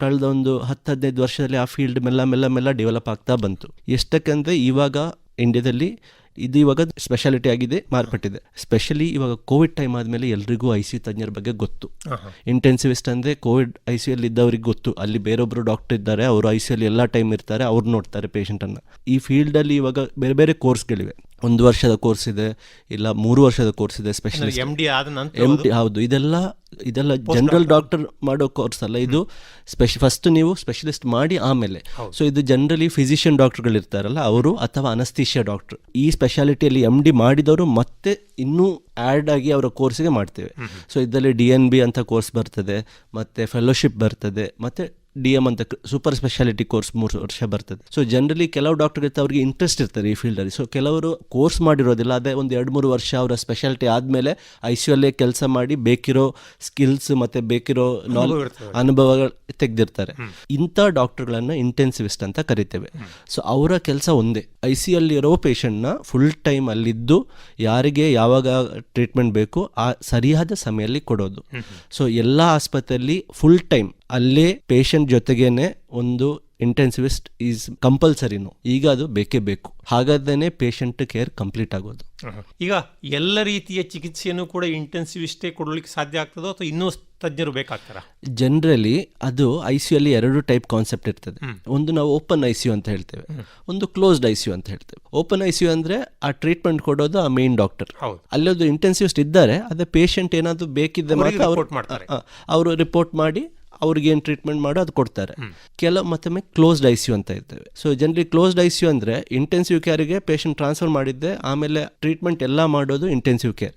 ಕಳೆದ ಒಂದು 10-15 ವರ್ಷದಲ್ಲಿ ಆ ಫೀಲ್ಡ್ ಮೆಲ್ಲ ಡೆವಲಪ್ ಆಗ್ತಾ ಬಂತು. ಎಷ್ಟಕ್ಕಂದರೆ ಇವಾಗ ಇಂಡಿಯಾದಲ್ಲಿ ಇದು ಇವಾಗ ಸ್ಪೆಷಾಲಿಟಿ ಆಗಿದೆ, ಮಾರ್ಪಟ್ಟಿದೆ. ಸ್ಪೆಷಲಿ ಇವಾಗ ಕೋವಿಡ್ ಟೈಮ್ ಆದಮೇಲೆ ಎಲ್ರಿಗೂ ICU ತಜ್ಞರ ಬಗ್ಗೆ ಗೊತ್ತು. ಇಂಟೆನ್ಸಿವಿಸ್ಟ್ ಅಂದರೆ ಕೋವಿಡ್ ICUಯಲ್ಲಿ ಇದ್ದವ್ರಿಗೆ ಗೊತ್ತು, ಅಲ್ಲಿ ಬೇರೊಬ್ಬರು ಡಾಕ್ಟರ್ ಇದ್ದಾರೆ, ಅವರು ICUಯಲ್ಲಿ ಎಲ್ಲ ಟೈಮ್ ಇರ್ತಾರೆ, ಅವ್ರು ನೋಡ್ತಾರೆ ಪೇಷಂಟನ್ನು. ಈ ಫೀಲ್ಡಲ್ಲಿ ಇವಾಗ ಬೇರೆ ಬೇರೆ ಕೋರ್ಸ್ಗಳಿವೆ. 1 ವರ್ಷದ ಕೋರ್ಸ್ ಇದೆ, ಇಲ್ಲ 3 ವರ್ಷದ ಕೋರ್ಸ್ ಇದೆ. ಸ್ಪೆಷಲಿಸ್ಟ್ MD ಆದ ನಂತರ MD ಹೌದು. ಇದೆಲ್ಲ ಜನರಲ್ ಡಾಕ್ಟರ್ ಮಾಡೋ ಕೋರ್ಸ್ ಅಲ್ಲ, ಇದು ಫಸ್ಟ್ ನೀವು ಸ್ಪೆಷಲಿಸ್ಟ್ ಮಾಡಿ ಆಮೇಲೆ. ಸೊ ಇದು ಜನರಲಿ ಫಿಸಿಷಿಯನ್ ಡಾಕ್ಟರ್ಗಳು ಇರ್ತಾರಲ್ಲ ಅವರು, ಅಥವಾ ಅನಸ್ಥೀಷಿಯಾ ಡಾಕ್ಟರ್, ಈ ಸ್ಪೆಷಾಲಿಟಿಯಲ್ಲಿ MD ಮಾಡಿದವರು ಮತ್ತೆ ಇನ್ನೂ ಆ್ಯಡ್ ಆಗಿ ಅವರ ಕೋರ್ಸ್ಗೆ ಮಾಡ್ತೇವೆ. ಸೊ ಇದರಲ್ಲಿ DNB ಅಂತ ಕೋರ್ಸ್ ಬರ್ತದೆ, ಮತ್ತೆ ಫೆಲೋಶಿಪ್ ಬರ್ತದೆ, ಮತ್ತೆ DM ಅಂತ ಸೂಪರ್ ಸ್ಪೆಷಾಲಿಟಿ ಕೋರ್ಸ್ 3 ವರ್ಷ ಬರ್ತದೆ. ಸೊ ಜನರಲಿ ಕೆಲವು ಡಾಕ್ಟರ್ ಇರ್ತಾರೆ, ಅವ್ರಿಗೆ ಇಂಟ್ರೆಸ್ಟ್ ಇರ್ತಾರೆ ಈ ಫೀಲ್ಡಲ್ಲಿ. ಸೊ ಕೆಲವರು ಕೋರ್ಸ್ ಮಾಡಿರೋದಿಲ್ಲ, ಅದೇ ಒಂದು 2-3 ವರ್ಷ ಅವರ ಸ್ಪೆಷಾಲಿಟಿ ಆದಮೇಲೆ ICU ಅಲ್ಲೇ ಕೆಲಸ ಮಾಡಿ ಬೇಕಿರೋ ಸ್ಕಿಲ್ಸ್ ಮತ್ತು ಬೇಕಿರೋ ಅನುಭವಗಳು ತೆಗೆದಿರ್ತಾರೆ. ಇಂಥ ಡಾಕ್ಟರ್ಗಳನ್ನು ಇಂಟೆನ್ಸಿವಿಸ್ಟ್ ಅಂತ ಕರಿತೇವೆ. ಸೊ ಅವರ ಕೆಲಸ ಒಂದೇ, ICU ಅಲ್ಲಿರೋ ಪೇಷಂಟ್ನ ಫುಲ್ ಟೈಮ್ ಅಲ್ಲಿದ್ದು ಯಾರಿಗೆ ಯಾವಾಗ ಟ್ರೀಟ್ಮೆಂಟ್ ಬೇಕು ಆ ಸರಿಯಾದ ಸಮಯದಲ್ಲಿ ಕೊಡೋದು. ಸೊ ಎಲ್ಲ ಆಸ್ಪತ್ರೆಯಲ್ಲಿ ಫುಲ್ ಟೈಮ್ ಅಲ್ಲೇ ಪೇಷಂಟ್ ಜೊತೆಗೇನೆ ಒಂದು ಇಂಟೆನ್ಸಿವಿಸ್ಟ್ ಈಸ್ ಕಂಪಲ್ಸರಿನು. ಈಗ ಅದು ಬೇಕೇ ಬೇಕು, ಹಾಗಾದ್ರೆ ಪೇಷಂಟ್ ಕೇರ್ ಕಂಪ್ಲೀಟ್ ಆಗೋದು. ಈಗ ಎಲ್ಲ ರೀತಿಯ ಚಿಕಿತ್ಸೆಯನ್ನು ಕೂಡ ಇಂಟೆನ್ಸಿವಿಸ್ಟೇ ಕೊಡಲಿಕ್ಕೆ ಸಾಧ್ಯ ಆಗ್ತದೋ ಅಥವಾ ಇನ್ನೂ ತಜ್ಞರು ಬೇಕಾಗ್ತಾರ? ಜನರಲಿ ಅದು ICU ಅಲ್ಲಿ 2 ಟೈಪ್ ಕಾನ್ಸೆಪ್ಟ್ ಇರ್ತದೆ. ಒಂದು ನಾವು ಓಪನ್ ICU ಅಂತ ಹೇಳ್ತೇವೆ, ಒಂದು ಕ್ಲೋಸ್ಡ್ ICU ಅಂತ ಹೇಳ್ತೇವೆ. ಓಪನ್ ICU ಅಂದ್ರೆ ಆ ಟ್ರೀಟ್ಮೆಂಟ್ ಕೊಡೋದು ಆ ಮೇನ್ ಡಾಕ್ಟರ್, ಅಲ್ಲೊಂದು ಇಂಟೆನ್ಸಿವಿಸ್ಟ್ ಇದ್ದಾರೆ. ಅದೇ ಪೇಷಂಟ್ ಏನಾದ್ರು ಬೇಕಿದ್ದ ಮಾತ್ರ ಅವರು ರಿಪೋರ್ಟ್ ಮಾಡಿ ಅವ್ರಿಗೆ ಏನು ಟ್ರೀಟ್ಮೆಂಟ್ ಮಾಡೋ ಅದು ಕೊಡ್ತಾರೆ. ಕೆಲವು ಮತ್ತೊಮ್ಮೆ ಕ್ಲೋಸ್ಡ್ ICU ಅಂತ ಇರ್ತೇವೆ. ಸೊ ಜನರಲಿ ಕ್ಲೋಸ್ಡ್ ICU ಅಂದರೆ ಇಂಟೆನ್ಸಿವ್ ಕೇರಿಗೆ ಪೇಷಂಟ್ ಟ್ರಾನ್ಸ್ಫರ್ ಮಾಡಿದ್ದೆ, ಆಮೇಲೆ ಟ್ರೀಟ್ಮೆಂಟ್ ಎಲ್ಲ ಮಾಡೋದು ಇಂಟೆನ್ಸಿವ್ ಕೇರ್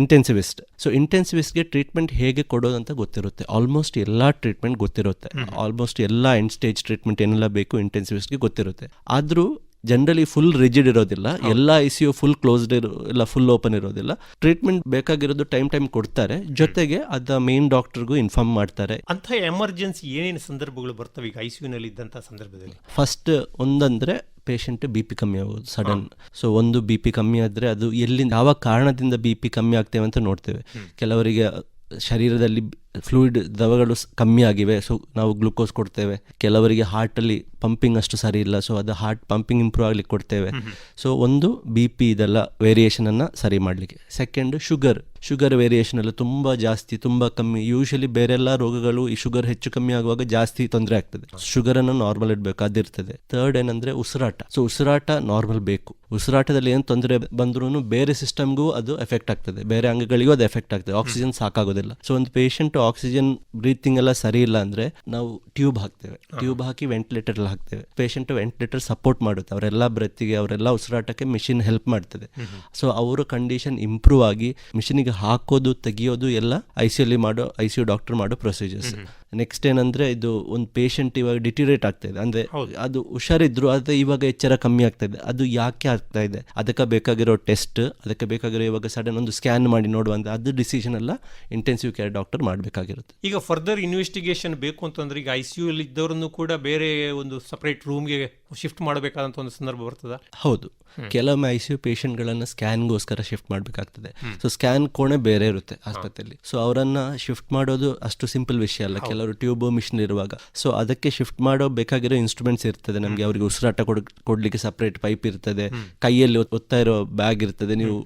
ಇಂಟೆನ್ಸಿವಿಸ್ಟ್. ಸೊ ಇಂಟೆನ್ಸಿವಿಸ್ಟ್ಗೆ ಟ್ರೀಟ್ಮೆಂಟ್ ಹೇಗೆ ಕೊಡೋದು ಅಂತ ಗೊತ್ತಿರುತ್ತೆ, ಆಲ್ಮೋಸ್ಟ್ ಎಲ್ಲ ಟ್ರೀಟ್ಮೆಂಟ್ ಗೊತ್ತಿರುತ್ತೆ, ಆಲ್ಮೋಸ್ಟ್ ಎಲ್ಲ ಎಂಡ್ ಸ್ಟೇಜ್ ಟ್ರೀಟ್ಮೆಂಟ್ ಏನೆಲ್ಲ ಬೇಕು ಇಂಟೆನ್ಸಿವಿಸ್ಟ್ಗೆ ಗೊತ್ತಿರುತ್ತೆ. ಆದರೂ ಜನರಲಿ ಫುಲ್ ರಿಜಿಡ್ ಇರೋದಿಲ್ಲ, ಎಲ್ಲ ICU ಫುಲ್ ಕ್ಲೋಸ್ಡ್ ಇಲ್ಲ ಫುಲ್ ಓಪನ್ ಇರೋದಿಲ್ಲ. ಟ್ರೀಟ್ಮೆಂಟ್ ಬೇಕಾಗಿರೋದು ಟೈಮ್ ಕೊಡ್ತಾರೆ, ಜೊತೆಗೆ ಅದ ಮೇನ್ ಡಾಕ್ಟರ್ಗೂ ಇನ್ಫಾರ್ಮ್ ಮಾಡ್ತಾರೆ. ಅಂತ ಎಮರ್ಜೆನ್ಸಿ ಏನೇನು ಸಂದರ್ಭಗಳು ಬರ್ತವೆ ಈಗ ICU ನಲ್ಲಿ ಇದ್ದಂಥ ಸಂದರ್ಭದಲ್ಲಿ? ಫಸ್ಟ್ ಒಂದಂದ್ರೆ ಪೇಷಂಟ್ BP ಕಮ್ಮಿ ಆಗೋದು ಸಡನ್. ಸೊ ಒಂದು BP ಕಮ್ಮಿ ಆದರೆ ಅದು ಎಲ್ಲಿಂದ ಯಾವ ಕಾರಣದಿಂದ BP ಕಮ್ಮಿ ಆಗ್ತೇವೆ ಅಂತ ನೋಡ್ತೇವೆ. ಕೆಲವರಿಗೆ ಶರೀರದಲ್ಲಿ ಫ್ಲೂಯಿಡ್ ದ್ರವಗಳು ಕಮ್ಮಿ ಆಗಿವೆ, ಸೊ ನಾವು ಗ್ಲೂಕೋಸ್ ಕೊಡ್ತೇವೆ. ಕೆಲವರಿಗೆ ಹಾರ್ಟಲ್ಲಿ ಪಂಪಿಂಗ್ ಅಷ್ಟು ಸರಿ ಇಲ್ಲ, ಸೊ ಅದು ಹಾರ್ಟ್ ಪಂಪಿಂಗ್ ಇಂಪ್ರೂವ್ ಆಗ್ಲಿಕ್ಕೆ ಕೊಡ್ತೇವೆ. ಸೊ ಒಂದು BP ಇದೆಲ್ಲ ವೇರಿಯೇಷನನ್ನು ಸರಿ ಮಾಡಲಿಕ್ಕೆ. ಸೆಕೆಂಡ್ ಶುಗರ್ ವೇರಿಯೇಷನ್ ಎಲ್ಲ ತುಂಬ ಜಾಸ್ತಿ ತುಂಬ ಕಮ್ಮಿ. ಯೂಶಲಿ ಬೇರೆಲ್ಲ ರೋಗಗಳು ಈ ಶುಗರ್ ಹೆಚ್ಚು ಕಮ್ಮಿ ಆಗುವಾಗ ಜಾಸ್ತಿ ತೊಂದರೆ ಆಗ್ತದೆ. ಶುಗರನ್ನು ನಾರ್ಮಲ್ ಇಡಬೇಕು, ಅದಿರ್ತದೆ. ಥರ್ಡ್ ಏನಂದರೆ ಉಸಿರಾಟ. ಸೊ ಉಸಿರಾಟ ನಾರ್ಮಲ್ ಬೇಕು. ಉಸಿರಾಟದಲ್ಲಿ ಏನು ತೊಂದರೆ ಬಂದ್ರೂ ಬೇರೆ ಸಿಸ್ಟಮ್ಗೂ ಅದು ಎಫೆಕ್ಟ್ ಆಗ್ತದೆ, ಬೇರೆ ಅಂಗಗಳಿಗೂ ಅದು ಎಫೆಕ್ಟ್ ಆಗ್ತದೆ. ಆಕ್ಸಿಜನ್ ಸಾಕಾಗೋದಿಲ್ಲ. ಸೊ ಒಂದು ಪೇಷಂಟ್ ಆಕ್ಸಿಜನ್ ಬ್ರೀತಿಂಗ್ ಎಲ್ಲ ಸರಿ ಇಲ್ಲ ಅಂದರೆ ನಾವು ಟ್ಯೂಬ್ ಹಾಕ್ತೇವೆ, ಟ್ಯೂಬ್ ಹಾಕಿ ವೆಂಟಿಲೇಟರ್ ಎಲ್ಲ ಹಾಕ್ತೇವೆ. ಪೇಷಂಟ್ ವೆಂಟಿಲೇಟರ್ ಸಪೋರ್ಟ್ ಮಾಡುತ್ತೆ, ಅವರೆಲ್ಲ ಬ್ರೆತ್ತಿಗೆ ಅವರೆಲ್ಲ ಉಸಿರಾಟಕ್ಕೆ ಮಿಷಿನ್ ಹೆಲ್ಪ್ ಮಾಡ್ತದೆ. ಸೊ ಅವರ ಕಂಡೀಷನ್ ಇಂಪ್ರೂವ್ ಆಗಿ ಮಿಷಿನಿಗೆ ಹಾಕೋದು ತೆಗಿಯೋದು ಎಲ್ಲ ICU ಡಾಕ್ಟರ್ ಮಾಡೋ ಪ್ರೊಸೀಜರ್ಸ್. ನೆಕ್ಸ್ಟ್ ಏನಂದ್ರೆ ಇದು ಒಂದು ಪೇಷಂಟ್ ಇವಾಗ ಡಿಟಿರೇಟ್ ಆಗ್ತಾ ಇದೆ, ಅಂದ್ರೆ ಅದು ಹುಷಾರಿದ್ರು ಆದರೆ ಇವಾಗ ಎಚ್ಚರ ಕಮ್ಮಿ ಆಗ್ತಾ ಇದೆ. ಅದು ಯಾಕೆ ಆಗ್ತಾ ಇದೆ, ಅದಕ್ಕೆ ಬೇಕಾಗಿರೋ ಟೆಸ್ಟ್, ಅದಕ್ಕೆ ಬೇಕಾಗಿರೋ ಇವಾಗ ಸಡನ್ ಒಂದು ಸ್ಕ್ಯಾನ್ ಮಾಡಿ ನೋಡುವಂತ ಅದು ಡಿಸಿಷನ್ ಎಲ್ಲ ಇಂಟೆನ್ಸಿವ್ ಕೇರ್ ಡಾಕ್ಟರ್ ಮಾಡಬೇಕಾಗಿರುತ್ತೆ. ಈಗ ಫರ್ದರ್ ಇನ್ವೆಸ್ಟಿಗೇಷನ್ ಬೇಕು ಅಂತಂದ್ರೆ ಈಗ ICU ಅಲ್ಲಿ ಇದ್ದವರನ್ನು ಕೂಡ ಬೇರೆ ಒಂದು ಸಪರೇಟ್ ರೂಮ್ಗೆ ಶಿಫ್ಟ್ ಮಾಡಬೇಕಾದಂತ ಒಂದು ಸಂದರ್ಭ ಬರ್ತದ? ಹೌದು, ಕೆಲವೊಮ್ಮೆ ICU ಪೇಷಂಟ್ಗಳನ್ನು ಸ್ಕ್ಯಾನ್ಗೋಸ್ಕರ ಶಿಫ್ಟ್ ಮಾಡಬೇಕಾಗ್ತದೆ. ಸೊ ಸ್ಕ್ಯಾನ್ ಕೋಣೆ ಬೇರೆ ಇರುತ್ತೆ ಆಸ್ಪತ್ರೆಯಲ್ಲಿ. ಸೊ ಅವರನ್ನ ಶಿಫ್ಟ್ ಮಾಡೋದು ಅಷ್ಟು ಸಿಂಪಲ್ ವಿಷಯ ಅಲ್ಲ, ಕೆಲವರು ಟ್ಯೂಬ್ ಮಿಷನ್ ಇರುವಾಗ. ಸೊ ಅದಕ್ಕೆ ಶಿಫ್ಟ್ ಮಾಡೋ ಬೇಕಾಗಿರೋ ಇನ್ಸ್ಟ್ರೂಮೆಂಟ್ಸ್ ಇರ್ತದೆ ನಮಗೆ. ಅವರಿಗೆ ಉಸಿರಾಟ ಕೊಡ್ಲಿಕ್ಕೆ ಸಪ್ರೇಟ್ ಪೈಪ್ ಇರ್ತದೆ, ಕೈಯಲ್ಲಿ ಒತ್ತಾ ಇರೋ ಬ್ಯಾಗ್ ಇರ್ತದೆ, ನೀವು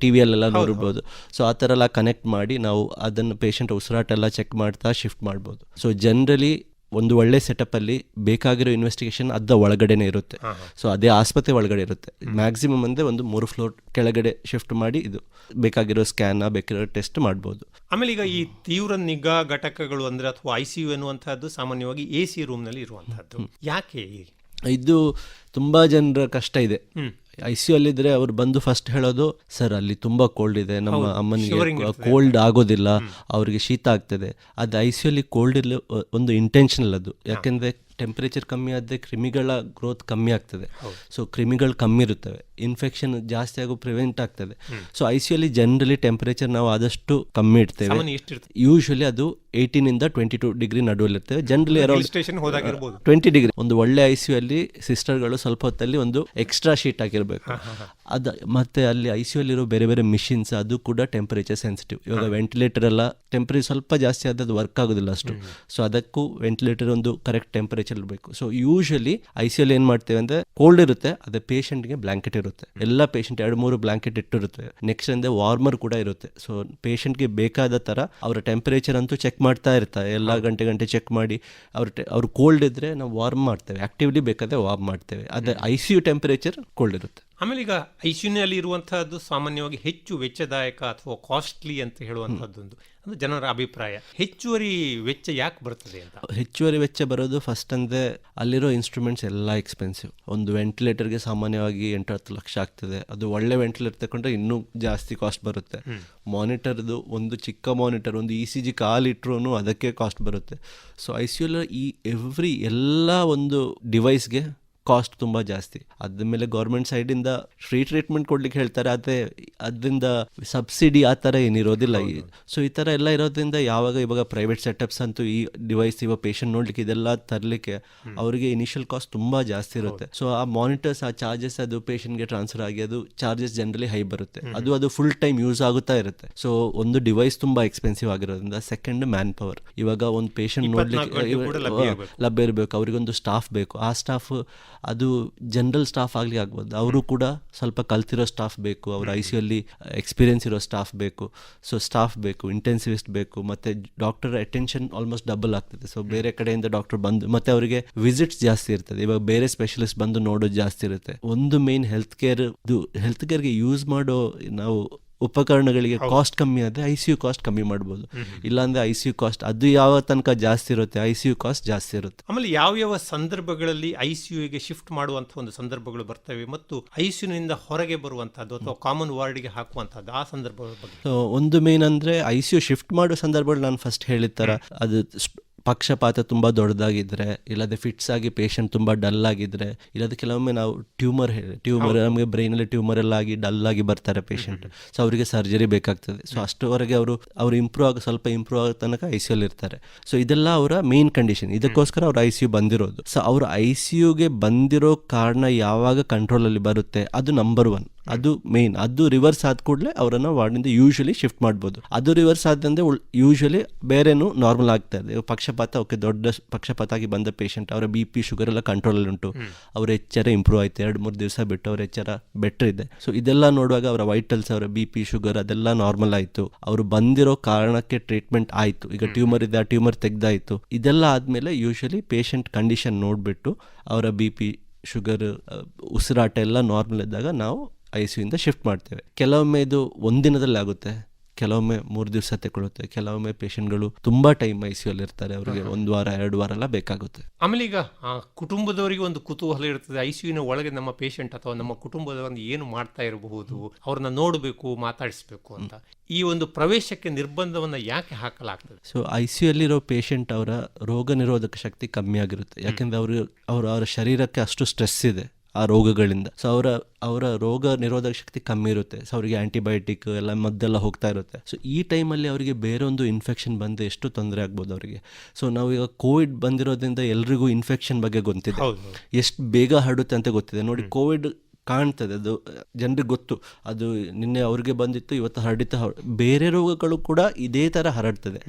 TVಯಲ್ಲೆಲ್ಲ ನೋಡ್ಬೋದು. ಸೊ ಆ ಥರ ಎಲ್ಲ ಕನೆಕ್ಟ್ ಮಾಡಿ ನಾವು ಅದನ್ನು ಪೇಷಂಟ್ ಉಸಿರಾಟ ಎಲ್ಲ ಚೆಕ್ ಮಾಡ್ತಾ ಶಿಫ್ಟ್ ಮಾಡ್ಬೋದು. ಸೊ ಜನರಲಿ ಒಂದು ಒಳ್ಳೆ ಸೆಟಪ್ ಅಲ್ಲಿ ಬೇಕಾಗಿರೋ ಇನ್ವೆಸ್ಟಿಗೇಷನ್ ಅದ ಒಳಗಡೆನೆ ಇರುತ್ತೆ. ಸೊ ಅದೇ ಆಸ್ಪತ್ರೆ ಒಳಗಡೆ ಇರುತ್ತೆ. ಮ್ಯಾಕ್ಸಿಮಮ್ ಅಂದ್ರೆ ಒಂದು 3 ಫ್ಲೋರ್ ಕೆಳಗಡೆ ಶಿಫ್ಟ್ ಮಾಡಿ ಇದು ಬೇಕಾಗಿರೋ ಸ್ಕ್ಯಾನ್ ಬೇಕಾಗಿರೋ ಟೆಸ್ಟ್ ಮಾಡ್ಬೋದು. ಆಮೇಲೆ ಈಗ ಈ ತೀವ್ರ ನಿಗಾ ಘಟಕಗಳು ಅಂದ್ರೆ ಅಥವಾ ICU ಎನ್ನುವಂತಹದ್ದು ಸಾಮಾನ್ಯವಾಗಿ AC ರೂಮ್ ನಲ್ಲಿ ಇರುವಂತಹದ್ದು. ಯಾಕೆ ಇದು ತುಂಬಾ ಜನರ ಕಷ್ಟ ಇದೆ. ICU ಅಲ್ಲಿದ್ರೆ ಅವ್ರು ಬಂದು ಫಸ್ಟ್ ಹೇಳೋದು, ಸರ್ ಅಲ್ಲಿ ತುಂಬಾ ಕೋಲ್ಡ್ ಇದೆ, ನಮ್ಮ ಅಮ್ಮನಿಗೆ ಕೋಲ್ಡ್ ಆಗೋದಿಲ್ಲ, ಅವ್ರಿಗೆ ಶೀತ ಆಗ್ತದೆ. ಅದು ICU ಅಲ್ಲಿ ಕೋಲ್ಡ್ ಇಲ್ಲ ಒಂದು ಇಂಟೆನ್ಷನಲ್ ಅದು. ಯಾಕೆಂದ್ರೆ ಟೆಂಪರೇಚರ್ ಕಮ್ಮಿ ಆದರೆ ಕ್ರಿಮಿಗಳ ಗ್ರೋತ್ ಕಮ್ಮಿ ಆಗ್ತದೆ. ಸೊ ಕ್ರಿಮಿಗಳು ಕಮ್ಮಿ ಇರುತ್ತವೆ, ಇನ್ಫೆಕ್ಷನ್ ಜಾಸ್ತಿ ಆಗೋ ಪ್ರಿವೆಂಟ್ ಆಗ್ತದೆ. ಸೊ ICU ಅಲ್ಲಿ ಜನರಲಿ ಟೆಂಪರೇಚರ್ ನಾವು ಆದಷ್ಟು ಕಮ್ಮಿ ಇಡ್ತೇವೆ. ಯೂಶಲಿ ಅದು 18 to 22 ಡಿಗ್ರಿ ನಡುವಲ್ಲಿರ್ತೇವೆ. Generally around 20 degree. ಒಂದು ಒಳ್ಳೆ ICU ಅಲ್ಲಿ ಸಿಸ್ಟರ್ಗಳು ಸ್ವಲ್ಪ ಹೊತ್ತಲ್ಲಿ ಒಂದು ಎಕ್ಸ್ಟ್ರಾ ಶೀಟ್ ಹಾಕಿರ್ಬೇಕು. ಅದು ಮತ್ತೆ ಅಲ್ಲಿ ICU ಅಲ್ಲಿರೋ ಬೇರೆ ಬೇರೆ ಮಿಷಿನ್ಸ್ ಅದು ಕೂಡ ಟೆಂಪರೇಚರ್ ಸೆನ್ಸಿಟಿವ್. ಇವಾಗ ವೆಂಟಿಲೇಟರ್ ಎಲ್ಲ ಟೆಂಪರೇಚರ್ ಸ್ವಲ್ಪ ಜಾಸ್ತಿ ಆದ್ರೆ ಅದು ವರ್ಕ್ ಆಗೋದಿಲ್ಲ ಅಷ್ಟು. ಸೊ ಅದಕ್ಕೂ ವೆಂಟಿಲೇಟರ್ ಒಂದು ಕರೆಕ್ಟ್ ಟೆಂಪರೇಚರ್ ಇರಬೇಕು. ಸೊ ಯೂಶಲಿ ICU ಅಲ್ಲಿ ಏನ್ ಮಾಡ್ತೇವೆ ಅಂದ್ರೆ ಕೋಲ್ಡ್ ಇರುತ್ತೆ, ಅದೇ ಪೇಷಂಟ್ಗೆ ಬ್ಲಾಂಕೆಟ್ ಇರುತ್ತೆ. ಎಲ್ಲ ಪೇಷಂಟ್ 2-3 ಬ್ಲಾಂಕೆಟ್ ಇಟ್ಟಿರುತ್ತೆ. ನೆಕ್ಸ್ಟ್ ಅಂದ್ರೆ ವಾರ್ಮರ್ ಕೂಡ ಇರುತ್ತೆ. ಸೊ ಪೇಷಂಟ್ಗೆ ಬೇಕಾದ ತರ ಅವರ ಟೆಂಪರೇಚರ್ ಅಂತೂ ಚೆಕ್ ಮಾಡ್ತಾ ಇರ್ತಾರೆ, ಎಲ್ಲ ಗಂಟೆ ಚೆಕ್ ಮಾಡಿ ಅವ್ರು ಕೋಲ್ಡ್ ಇದ್ರೆ ನಾವು ವಾರ್ಮ್ ಮಾಡ್ತೇವೆ, ಆಕ್ಟಿವ್ಲಿ ಬೇಕಾದ್ರೆ ವಾರ್ಮ್ ಮಾಡ್ತೇವೆ. ಅದೇ ICU ಟೆಂಪರೇಚರ್ ಕೋಲ್ಡ್ ಇರುತ್ತೆ. ಆಮೇಲೆ ಈಗ ಐಸಿಯುನಲ್ಲಿ ಇರುವಂತಹದ್ದು ಸಾಮಾನ್ಯವಾಗಿ ಹೆಚ್ಚು ವೆಚ್ಚದಾಯಕ ಅಥವಾ ಕಾಸ್ಟ್ಲಿ ಅಂತ ಹೇಳುವಂತಹದ್ದೊಂದು ಅದು ಜನರ ಅಭಿಪ್ರಾಯ. ಹೆಚ್ಚುವರಿ ವೆಚ್ಚ ಯಾಕೆ ಬರ್ತದೆ ಅಂತ? ಹೆಚ್ಚುವರಿ ವೆಚ್ಚ ಬರೋದು ಫಸ್ಟ್ ಅಂದರೆ ಅಲ್ಲಿರೋ ಇನ್ಸ್ಟ್ರೂಮೆಂಟ್ಸ್ ಎಲ್ಲ ಎಕ್ಸ್ಪೆನ್ಸಿವ್. ಒಂದು ವೆಂಟಿಲೇಟರ್ಗೆ ಸಾಮಾನ್ಯವಾಗಿ 8-10 ಲಕ್ಷ ಆಗ್ತದೆ. ಅದು ಒಳ್ಳೆ ವೆಂಟಿಲೇಟರ್ ತಗೊಂಡ್ರೆ ಇನ್ನೂ ಜಾಸ್ತಿ ಕಾಸ್ಟ್ ಬರುತ್ತೆ. ಮಾನಿಟರ್ದು ಒಂದು ಚಿಕ್ಕ ಮಾನಿಟರ್, ಒಂದು ECG ಕಾಲಿಟ್ರೂ ಅದಕ್ಕೆ ಕಾಸ್ಟ್ ಬರುತ್ತೆ. ಸೊ ICU ಈ ಎಲ್ಲ ಒಂದು ಡಿವೈಸ್ಗೆ ಕಾಸ್ಟ್ ತುಂಬ ಜಾಸ್ತಿ. ಅದ್ಮೇಲೆ ಗೌರ್ಮೆಂಟ್ ಸೈಡಿಂದ ಫ್ರೀ ಟ್ರೀಟ್ಮೆಂಟ್ ಕೊಡ್ಲಿಕ್ಕೆ ಹೇಳ್ತಾರೆ, ಆದರೆ ಅದರಿಂದ ಸಬ್ಸಿಡಿ ಆ ಥರ ಏನಿರೋದಿಲ್ಲ. ಸೊ ಈ ಥರ ಎಲ್ಲ ಇರೋದ್ರಿಂದ ಇವಾಗ ಪ್ರೈವೇಟ್ ಸೆಟಪ್ಸ್ ಅಂತೂ ಈ ಡಿವೈಸ್ ಇವಾಗ ಪೇಷಂಟ್ ನೋಡ್ಲಿಕ್ಕೆ ಇದೆಲ್ಲ ತರಲಿಕ್ಕೆ ಅವರಿಗೆ ಇನಿಷಿಯಲ್ ಕಾಸ್ಟ್ ತುಂಬ ಜಾಸ್ತಿ ಇರುತ್ತೆ. ಸೊ ಆ ಮಾನಿಟರ್ಸ್, ಆ ಚಾರ್ಜಸ್ ಅದು ಪೇಷಂಟ್ಗೆ ಟ್ರಾನ್ಸ್ಫರ್ ಆಗಿ ಅದು ಚಾರ್ಜಸ್ ಜನರಲಿ ಹೈ ಬರುತ್ತೆ. ಅದು ಫುಲ್ ಟೈಮ್ ಯೂಸ್ ಆಗುತ್ತಾ ಇರುತ್ತೆ. ಸೊ ಒಂದು ಡಿವೈಸ್ ತುಂಬ ಎಕ್ಸ್ಪೆನ್ಸಿವ್ ಆಗಿರೋದ್ರಿಂದ. Second, man power. ಇವಾಗ ಒಂದು ಪೇಷಂಟ್ ನೋಡ್ಲಿಕ್ಕೆ ಲಭ್ಯ ಇರಬೇಕು, ಅವರಿಗೊಂದು ಸ್ಟಾಫ್ ಬೇಕು. ಆ ಸ್ಟಾಫ್ ಅದು ಜನರಲ್ ಸ್ಟಾಫ್ ಆಗ್ಬೋದು, ಅವರು ಕೂಡ ಸ್ವಲ್ಪ ಕಲ್ತಿರೋ ಸ್ಟಾಫ್ ಬೇಕು. ಅವ್ರ ICU ಎಕ್ಸ್ಪೀರಿಯನ್ಸ್ ಇರೋ ಸ್ಟಾಫ್ ಬೇಕು. ಸೊ ಸ್ಟಾಫ್ ಬೇಕು, ಇಂಟೆನ್ಸಿವಿಸ್ಟ್ ಬೇಕು, ಮತ್ತು ಡಾಕ್ಟರ್ ಅಟೆನ್ಷನ್ ಆಲ್ಮೋಸ್ಟ್ ಡಬಲ್ ಆಗ್ತದೆ. ಸೊ ಬೇರೆ ಕಡೆಯಿಂದ ಡಾಕ್ಟರ್ ಬಂದು, ಮತ್ತು ಅವರಿಗೆ ವಿಸಿಟ್ಸ್ ಜಾಸ್ತಿ ಇರ್ತದೆ. ಇವಾಗ ಬೇರೆ ಸ್ಪೆಷಲಿಸ್ಟ್ ಬಂದು ನೋಡೋದು ಜಾಸ್ತಿ ಇರುತ್ತೆ. ಒಂದು ಮೇನ್ ಹೆಲ್ತ್ ಕೇರ್ಗೆ ಯೂಸ್ ಮಾಡೋ ನಾವು ಉಪಕರಣಗಳಿಗೆ ಕಾಸ್ಟ್ ಕಮ್ಮಿ ಆದರೆ ICU ಕಾಸ್ಟ್ ಕಮ್ಮಿ ಮಾಡ್ಬೋದು. ಇಲ್ಲಾಂದ್ರೆ ICU ಕಾಸ್ಟ್ ಅದು ಯಾವ ತನಕ ಜಾಸ್ತಿ ಇರುತ್ತೆ, ICU ಕಾಸ್ಟ್ ಜಾಸ್ತಿ ಇರುತ್ತೆ. ಆಮೇಲೆ ಯಾವ ಸಂದರ್ಭಗಳಲ್ಲಿ ICUಗೆ ಶಿಫ್ಟ್ ಮಾಡುವಂತಹ ಒಂದು ಸಂದರ್ಭಗಳು ಬರ್ತವೆ ಮತ್ತು ICUನಿಂದ ಹೊರಗೆ ಬರುವಂತಹದ್ದು ಅಥವಾ ಕಾಮನ್ ವಾರ್ಡ್ಗೆ ಹಾಕುವಂತಹದ್ದು, ಆ ಸಂದರ್ಭಗಳ ಬಗ್ಗೆ? ಒಂದು ಮೇನ್ ಅಂದರೆ ICU ಶಿಫ್ಟ್ ಮಾಡೋ ಸಂದರ್ಭಗಳು ನಾನು ಫಸ್ಟ್ ಹೇಳಿದ ಥರ, ಅದು ಪಕ್ಷಪಾತ ತುಂಬ ದೊಡ್ಡದಾಗಿದ್ದರೆ, ಇಲ್ಲದೆ ಫಿಟ್ಸ್ ಆಗಿ ಪೇಷಂಟ್ ತುಂಬ ಡಲ್ ಆಗಿದ್ದರೆ, ಇಲ್ಲದೆ ಕೆಲವೊಮ್ಮೆ ನಾವು ಟ್ಯೂಮರ್ ನಮಗೆ ಬ್ರೈನಲ್ಲಿ ಟ್ಯೂಮರ್ ಎಲ್ಲ ಆಗಿ ಡಲ್ ಆಗಿ ಬರ್ತಾರೆ ಪೇಷಂಟ್. ಸೊ ಅವರಿಗೆ ಸರ್ಜರಿ ಬೇಕಾಗ್ತದೆ. ಸೊ ಅಷ್ಟುವರೆಗೆ ಅವರು ಸ್ವಲ್ಪ ಇಂಪ್ರೂವ್ ಆಗೋ ತನಕ ICU ಇರ್ತಾರೆ. ಸೊ ಇದೆಲ್ಲ ಅವರ ಮೇನ್ ಕಂಡೀಷನ್. ಇದಕ್ಕೋಸ್ಕರ ಅವ್ರು ICU ಬಂದಿರೋದು. ಸೊ ಅವರು ICUಗೆ ಬಂದಿರೋ ಕಾರಣ ಯಾವಾಗ ಕಂಟ್ರೋಲಲ್ಲಿ ಬರುತ್ತೆ, ಅದು ನಂಬರ್ 1. ಅದು ಮೇನ್. ಅದು ರಿವರ್ಸ್ ಆದ ಕೂಡಲೇ ಅವರನ್ನು ವಾರ್ಡಿಂದ ಯೂಶಲಿ ಶಿಫ್ಟ್ ಮಾಡ್ಬೋದು. ಅದು ರಿವರ್ಸ್ ಆದಂದರೆ ಯೂಶಲಿ ಬೇರೆನೂ ನಾರ್ಮಲ್ ಆಗ್ತಾ ಇದೆ. ಪಕ್ಷಪಾತ, ಓಕೆ, ದೊಡ್ಡ ಪಕ್ಷಪಾತ ಆಗಿ ಬಂದ ಪೇಷಂಟ್, ಅವರ BP ಶುಗರ್ ಎಲ್ಲ ಕಂಟ್ರೋಲಲ್ಲಿ ಉಂಟು, ಅವರ ಎಚ್ಚರ ಇಂಪ್ರೂವ್ ಆಯ್ತು, 2-3 ದಿವಸ ಬಿಟ್ಟು ಅವರ ಎಚ್ಚರ ಬೆಟರ್ ಇದೆ. ಸೊ ಇದೆಲ್ಲ ನೋಡುವಾಗ ಅವರ ವೈಟಲ್ಸ್, ಅವರ BP ಶುಗರ್ ಅದೆಲ್ಲ ನಾರ್ಮಲ್ ಆಯಿತು, ಅವರು ಬಂದಿರೋ ಕಾರಣಕ್ಕೆ ಟ್ರೀಟ್ಮೆಂಟ್ ಆಯಿತು. ಈಗ ಟ್ಯೂಮರ್ ಇದೆ, ಆ ಟ್ಯೂಮರ್ ತೆಗ್ದಾಯಿತು. ಇದೆಲ್ಲ ಆದಮೇಲೆ ಯೂಶಲಿ ಪೇಷಂಟ್ ಕಂಡೀಷನ್ ನೋಡಿಬಿಟ್ಟು ಅವರ BP ಶುಗರ್, ಉಸಿರಾಟ ಎಲ್ಲ ನಾರ್ಮಲ್ ಇದ್ದಾಗ ನಾವು ICUಯಿಂದ ಶಿಫ್ಟ್ ಮಾಡ್ತೇವೆ. ಕೆಲವೊಮ್ಮೆ ಇದು ಒಂದಿನದಲ್ಲಿ ಆಗುತ್ತೆ, ಕೆಲವೊಮ್ಮೆ 3 ದಿವಸ ತಗೊಳ್ಳುತ್ತೆ, ಕೆಲವೊಮ್ಮೆ ಪೇಷಂಟ್ಗಳು ತುಂಬಾ ಟೈಮ್ ICUಯಲ್ಲಿ ಇರ್ತಾರೆ, ಅವರಿಗೆ 1 ವಾರ 2 ವಾರ ಎಲ್ಲ ಬೇಕಾಗುತ್ತೆ. ಆಮೇಲೆ ಈಗ ಕುಟುಂಬದವರಿಗೆ ಒಂದು ಕುತೂಹಲ ಇರ್ತದೆ, ICUವಿನ ಒಳಗೆ ನಮ್ಮ ಪೇಷಂಟ್ ಅಥವಾ ನಮ್ಮ ಕುಟುಂಬದ ಒಂದು ಏನು ಮಾಡ್ತಾ ಇರಬಹುದು, ಅವ್ರನ್ನ ನೋಡಬೇಕು, ಮಾತಾಡಿಸ್ಬೇಕು ಅಂತ. ಈ ಒಂದು ಪ್ರವೇಶಕ್ಕೆ ನಿರ್ಬಂಧವನ್ನ ಯಾಕೆ ಹಾಕಲಾಗ್ತದೆ? ಸೊ ICUಯಲ್ಲಿರೋ ಪೇಷಂಟ್ ಅವರ ರೋಗ ನಿರೋಧಕ ಶಕ್ತಿ ಕಮ್ಮಿ ಆಗಿರುತ್ತೆ. ಯಾಕೆಂದ್ರೆ ಅವರ ಶರೀರಕ್ಕೆ ಅಷ್ಟು ಸ್ಟ್ರೆಸ್ ಇದೆ ಆ ರೋಗಗಳಿಂದ. ಸೊ ಅವರ ರೋಗ ನಿರೋಧಕ ಶಕ್ತಿ ಕಮ್ಮಿ ಇರುತ್ತೆ. ಸೊ ಅವರಿಗೆ ಆಂಟಿಬಯೋಟಿಕ್ ಎಲ್ಲ ಮದ್ದೆಲ್ಲ ಹೋಗ್ತಾ ಇರುತ್ತೆ. ಸೊ ಈ ಟೈಮಲ್ಲಿ ಅವರಿಗೆ ಬೇರೆ ಒಂದು ಇನ್ಫೆಕ್ಷನ್ ಬಂದು ಎಷ್ಟು ತೊಂದರೆ ಆಗ್ಬೋದು ಅವರಿಗೆ. ಸೊ ನಾವು ಈಗ ಕೋವಿಡ್ ಬಂದಿರೋದ್ರಿಂದ ಎಲ್ರಿಗೂ ಇನ್ಫೆಕ್ಷನ್ ಬಗ್ಗೆ ಗೊತ್ತಿದೆ, ಎಷ್ಟು ಬೇಗ ಹರಡುತ್ತೆ ಅಂತ ಗೊತ್ತಿದೆ. ನೋಡಿ, ಕೋವಿಡ್ ಕಾಣ್ತದೆ, ಅದು ಜನರಿಗೆ ಗೊತ್ತು, ಅದು ನಿನ್ನೆ ಅವ್ರಿಗೆ ಬಂದಿತ್ತು, ಇವತ್ತು ಹರಡಿತ. ಬೇರೆ ರೋಗಗಳು ಕೂಡ ಇದೇ ಥರ ಹರಡ್ತದೆ.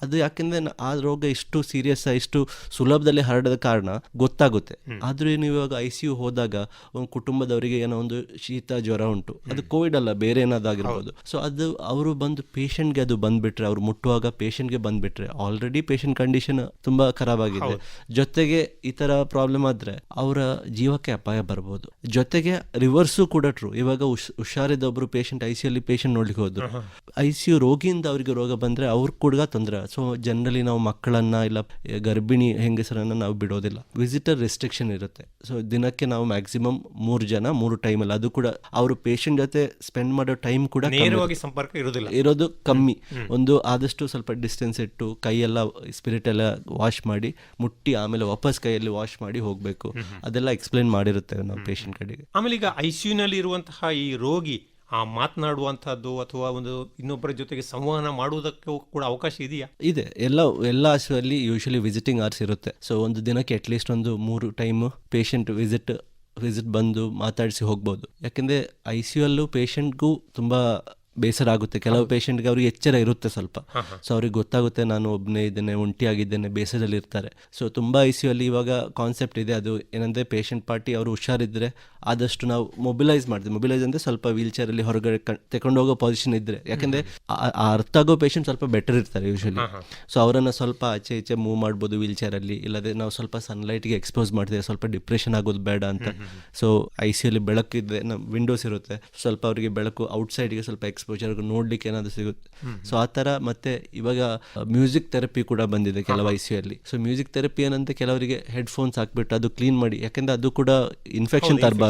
ಅದು ಯಾಕೆಂದರೆ ಆ ರೋಗ ಇಷ್ಟು ಸೀರಿಯಸ್, ಇಷ್ಟು ಸುಲಭದಲ್ಲಿ ಹರಡದ ಕಾರಣ ಗೊತ್ತಾಗುತ್ತೆ. ಆದರೂ ನೀವು ಇವಾಗ ICU ಹೋದಾಗ ಒಂದು ಕುಟುಂಬದವರಿಗೆ ಏನೋ ಒಂದು ಶೀತ ಜ್ವರ ಉಂಟು, ಅದು ಕೋವಿಡ್ ಅಲ್ಲ, ಬೇರೆ ಏನಾದಾಗಿರ್ಬೋದು. ಸೊ ಅದು ಅವರು ಬಂದು ಪೇಷಂಟ್ಗೆ ಅದು ಬಂದುಬಿಟ್ರೆ, ಅವ್ರು ಮುಟ್ಟುವಾಗ ಪೇಷಂಟ್ಗೆ ಬಂದುಬಿಟ್ರೆ, ಆಲ್ರೆಡಿ ಪೇಷಂಟ್ ಕಂಡೀಷನ್ ತುಂಬ ಖರಾಬ್ ಆಗಿದೆ, ಜೊತೆಗೆ ಈ ಥರ ಪ್ರಾಬ್ಲಮ್ ಆದರೆ ಅವರ ಜೀವಕ್ಕೆ ಅಪಾಯ ಬರ್ಬೋದು. ಜೊತೆಗೆ ರಿವರ್ಸು ಕೂಡ ಟ್ರೂ. ಇವಾಗ ಹುಷಾರಿದ್ದ ಒಬ್ರು ಪೇಷಂಟ್ ICUಯಲ್ಲಿ ಪೇಷಂಟ್ ನೋಡ್ಲಿಕ್ಕೆ ಹೋದ್ರು, ICU ರೋಗಿಯಿಂದ ಅವರಿಗೆ ರೋಗ ಬಂದರೆ ಅವ್ರು ಕೂಡ ತೊಂದರೆ. ಸೊ ಜನರಲಿ ನಾವು ಮಕ್ಕಳನ್ನ ಇಲ್ಲ ಗರ್ಭಿಣಿ ಹೆಂಗಸರನ್ನ ನಾವು ಬಿಡೋದಿಲ್ಲ. ವಿಸಿಟರ್ ರೆಸ್ಟ್ರಿಕ್ಷನ್ ಇರುತ್ತೆ. ಸೊ ದಿನಕ್ಕೆ ನಾವು ಮ್ಯಾಕ್ಸಿಮಮ್ 3 ಜನ 3 ಟೈಮಲ್ಲಿ, ಅದು ಕೂಡ ಅವರು ಪೇಷಂಟ್ ಜೊತೆ ಸ್ಪೆಂಡ್ ಮಾಡೋ ಟೈಮ್ ಕೂಡ ಸಂಪರ್ಕ ಇರೋದು ಕಮ್ಮಿ. ಒಂದು ಆದಷ್ಟು ಸ್ವಲ್ಪ ಡಿಸ್ಟೆನ್ಸ್ ಇಟ್ಟು ಕೈಯೆಲ್ಲ ಸ್ಪಿರಿಟ್ ಎಲ್ಲ ವಾಶ್ ಮಾಡಿ ಮುಟ್ಟಿ ಆಮೇಲೆ ವಾಪಸ್ ಕೈಯಲ್ಲಿ ವಾಶ್ ಮಾಡಿ ಹೋಗಬೇಕು. ಅದೆಲ್ಲ ಎಕ್ಸ್ಪ್ಲೇನ್ ಮಾಡಿರುತ್ತೇವೆ ನಾವು ಪೇಷಂಟ್ ಕಡೆಗೆ. ಆಮೇಲೆ ಈಗ ICUನಲ್ಲಿ ಇರುವಂತಹ ಈ ರೋಗಿ ಮಾತನಾಡುವಂತಹದ್ದು ಅಥವಾ ಒಂದು ಇನ್ನೊಬ್ಬರ ಜೊತೆಗೆ ಸಂವಹನ ಮಾಡುವುದಕ್ಕೂ ಕೂಡ ಅವಕಾಶ ಇದೆಯಾ? ಇದೆ. ಎಲ್ಲ ICUಯಲ್ಲಿ ಯೂಶಲಿ ವಿಸಿಟಿಂಗ್ ಅವರ್ಸ್ ಇರುತ್ತೆ. ಸೊ ಒಂದು ದಿನಕ್ಕೆ ಅಟ್ಲೀಸ್ಟ್ ಒಂದು 3 ಟೈಮ್ ಪೇಷಂಟ್ ವಿಸಿಟ್ ಬಂದು ಮಾತಾಡಿಸಿ ಹೋಗ್ಬೋದು. ಯಾಕೆಂದರೆ ICUಯಲ್ಲೂ ಪೇಷಂಟ್ಗೂ ತುಂಬ ಬೇಸರ ಆಗುತ್ತೆ. ಕೆಲವು ಪೇಷಂಟ್ಗೆ ಅವ್ರಿಗೆ ಎಚ್ಚರ ಇರುತ್ತೆ ಸ್ವಲ್ಪ, ಸೊ ಅವ್ರಿಗೆ ಗೊತ್ತಾಗುತ್ತೆ ನಾನು ಒಬ್ಬನೇ ಇದ್ದೇನೆ, ಒಂಟಿಯಾಗಿದ್ದೇನೆ, ಬೇಸರದಲ್ಲಿ ಇರ್ತಾರೆ. ಸೊ ತುಂಬ ICU ಅಲ್ಲಿ ಇವಾಗ ಕಾನ್ಸೆಪ್ಟ್ ಇದೆ, ಅದು ಏನಂದರೆ ಪೇಷಂಟ್ ಪಾರ್ಟಿ ಅವರು ಹುಷಾರಿದ್ದರೆ ಆದಷ್ಟು ನಾವು ಮೊಬಿಲೈಸ್ ಮಾಡ್ತೀವಿ. ಮೊಬಿಲೈಸ್ ಅಂದರೆ ಸ್ವಲ್ಪ ವೀಲ್ ಚೇರಲ್ಲಿ ಹೊರಗಡೆ ತಗೊಂಡು ಹೋಗೋ ಪೊಸಿಷನ್ ಇದ್ದರೆ, ಯಾಕೆಂದರೆ ಅರ್ಥ ಆಗೋ ಪೇಷಂಟ್ ಸ್ವಲ್ಪ ಬೆಟರ್ ಇರ್ತಾರೆ ಯೂಶಲಿ. ಸೊ ಅವರನ್ನು ಸ್ವಲ್ಪ ಆಚೆ ಈಚೆ ಮೂವ್ ಮಾಡ್ಬೋದು ವೀಲ್ ಚೇರಲ್ಲಿ, ಇಲ್ಲದೆ ನಾವು ಸ್ವಲ್ಪ ಸನ್ಲೈಟ್ಗೆ ಎಕ್ಸ್ಪೋಸ್ ಮಾಡ್ತೀವಿ, ಸ್ವಲ್ಪ ಡಿಪ್ರೆಷನ್ ಆಗೋದು ಬೇಡ ಅಂತ. ಸೊ ICU ಅಲ್ಲಿ ಬೆಳಕಿದೆ, ನಮ್ಮ ವಿಂಡೋಸ್ ಇರುತ್ತೆ, ಸ್ವಲ್ಪ ಅವರಿಗೆ ಬೆಳಕು ಔಟ್ಸೈಡ್ಗೆ ಸ್ವಲ್ಪ ಎಕ್ಸ್ಪೋಜರ್ ನೋಡ್ಲಿಕ್ಕೆ ಏನಾದರೂ ಸಿಗುತ್ತೆ. ಸೊ ಆ ಥರ. ಮತ್ತೆ ಇವಾಗ ಮ್ಯೂಸಿಕ್ ಥೆರಪಿ ಕೂಡ ಬಂದಿದೆ ಕೆಲವು ICU ಅಲ್ಲಿ. ಸೊ ಮ್ಯೂಸಿಕ್ ಥೆರಪಿ ಏನಂತ ಕೆಲವರಿಗೆ ಹೆಡ್ಫೋನ್ಸ್ ಹಾಕ್ಬಿಟ್ಟು ಅದು ಕ್ಲೀನ್ ಮಾಡಿ, ಯಾಕೆಂದರೆ ಅದು ಕೂಡ ಇನ್ಫೆಕ್ಷನ್ ತರಬಾರ್ದು.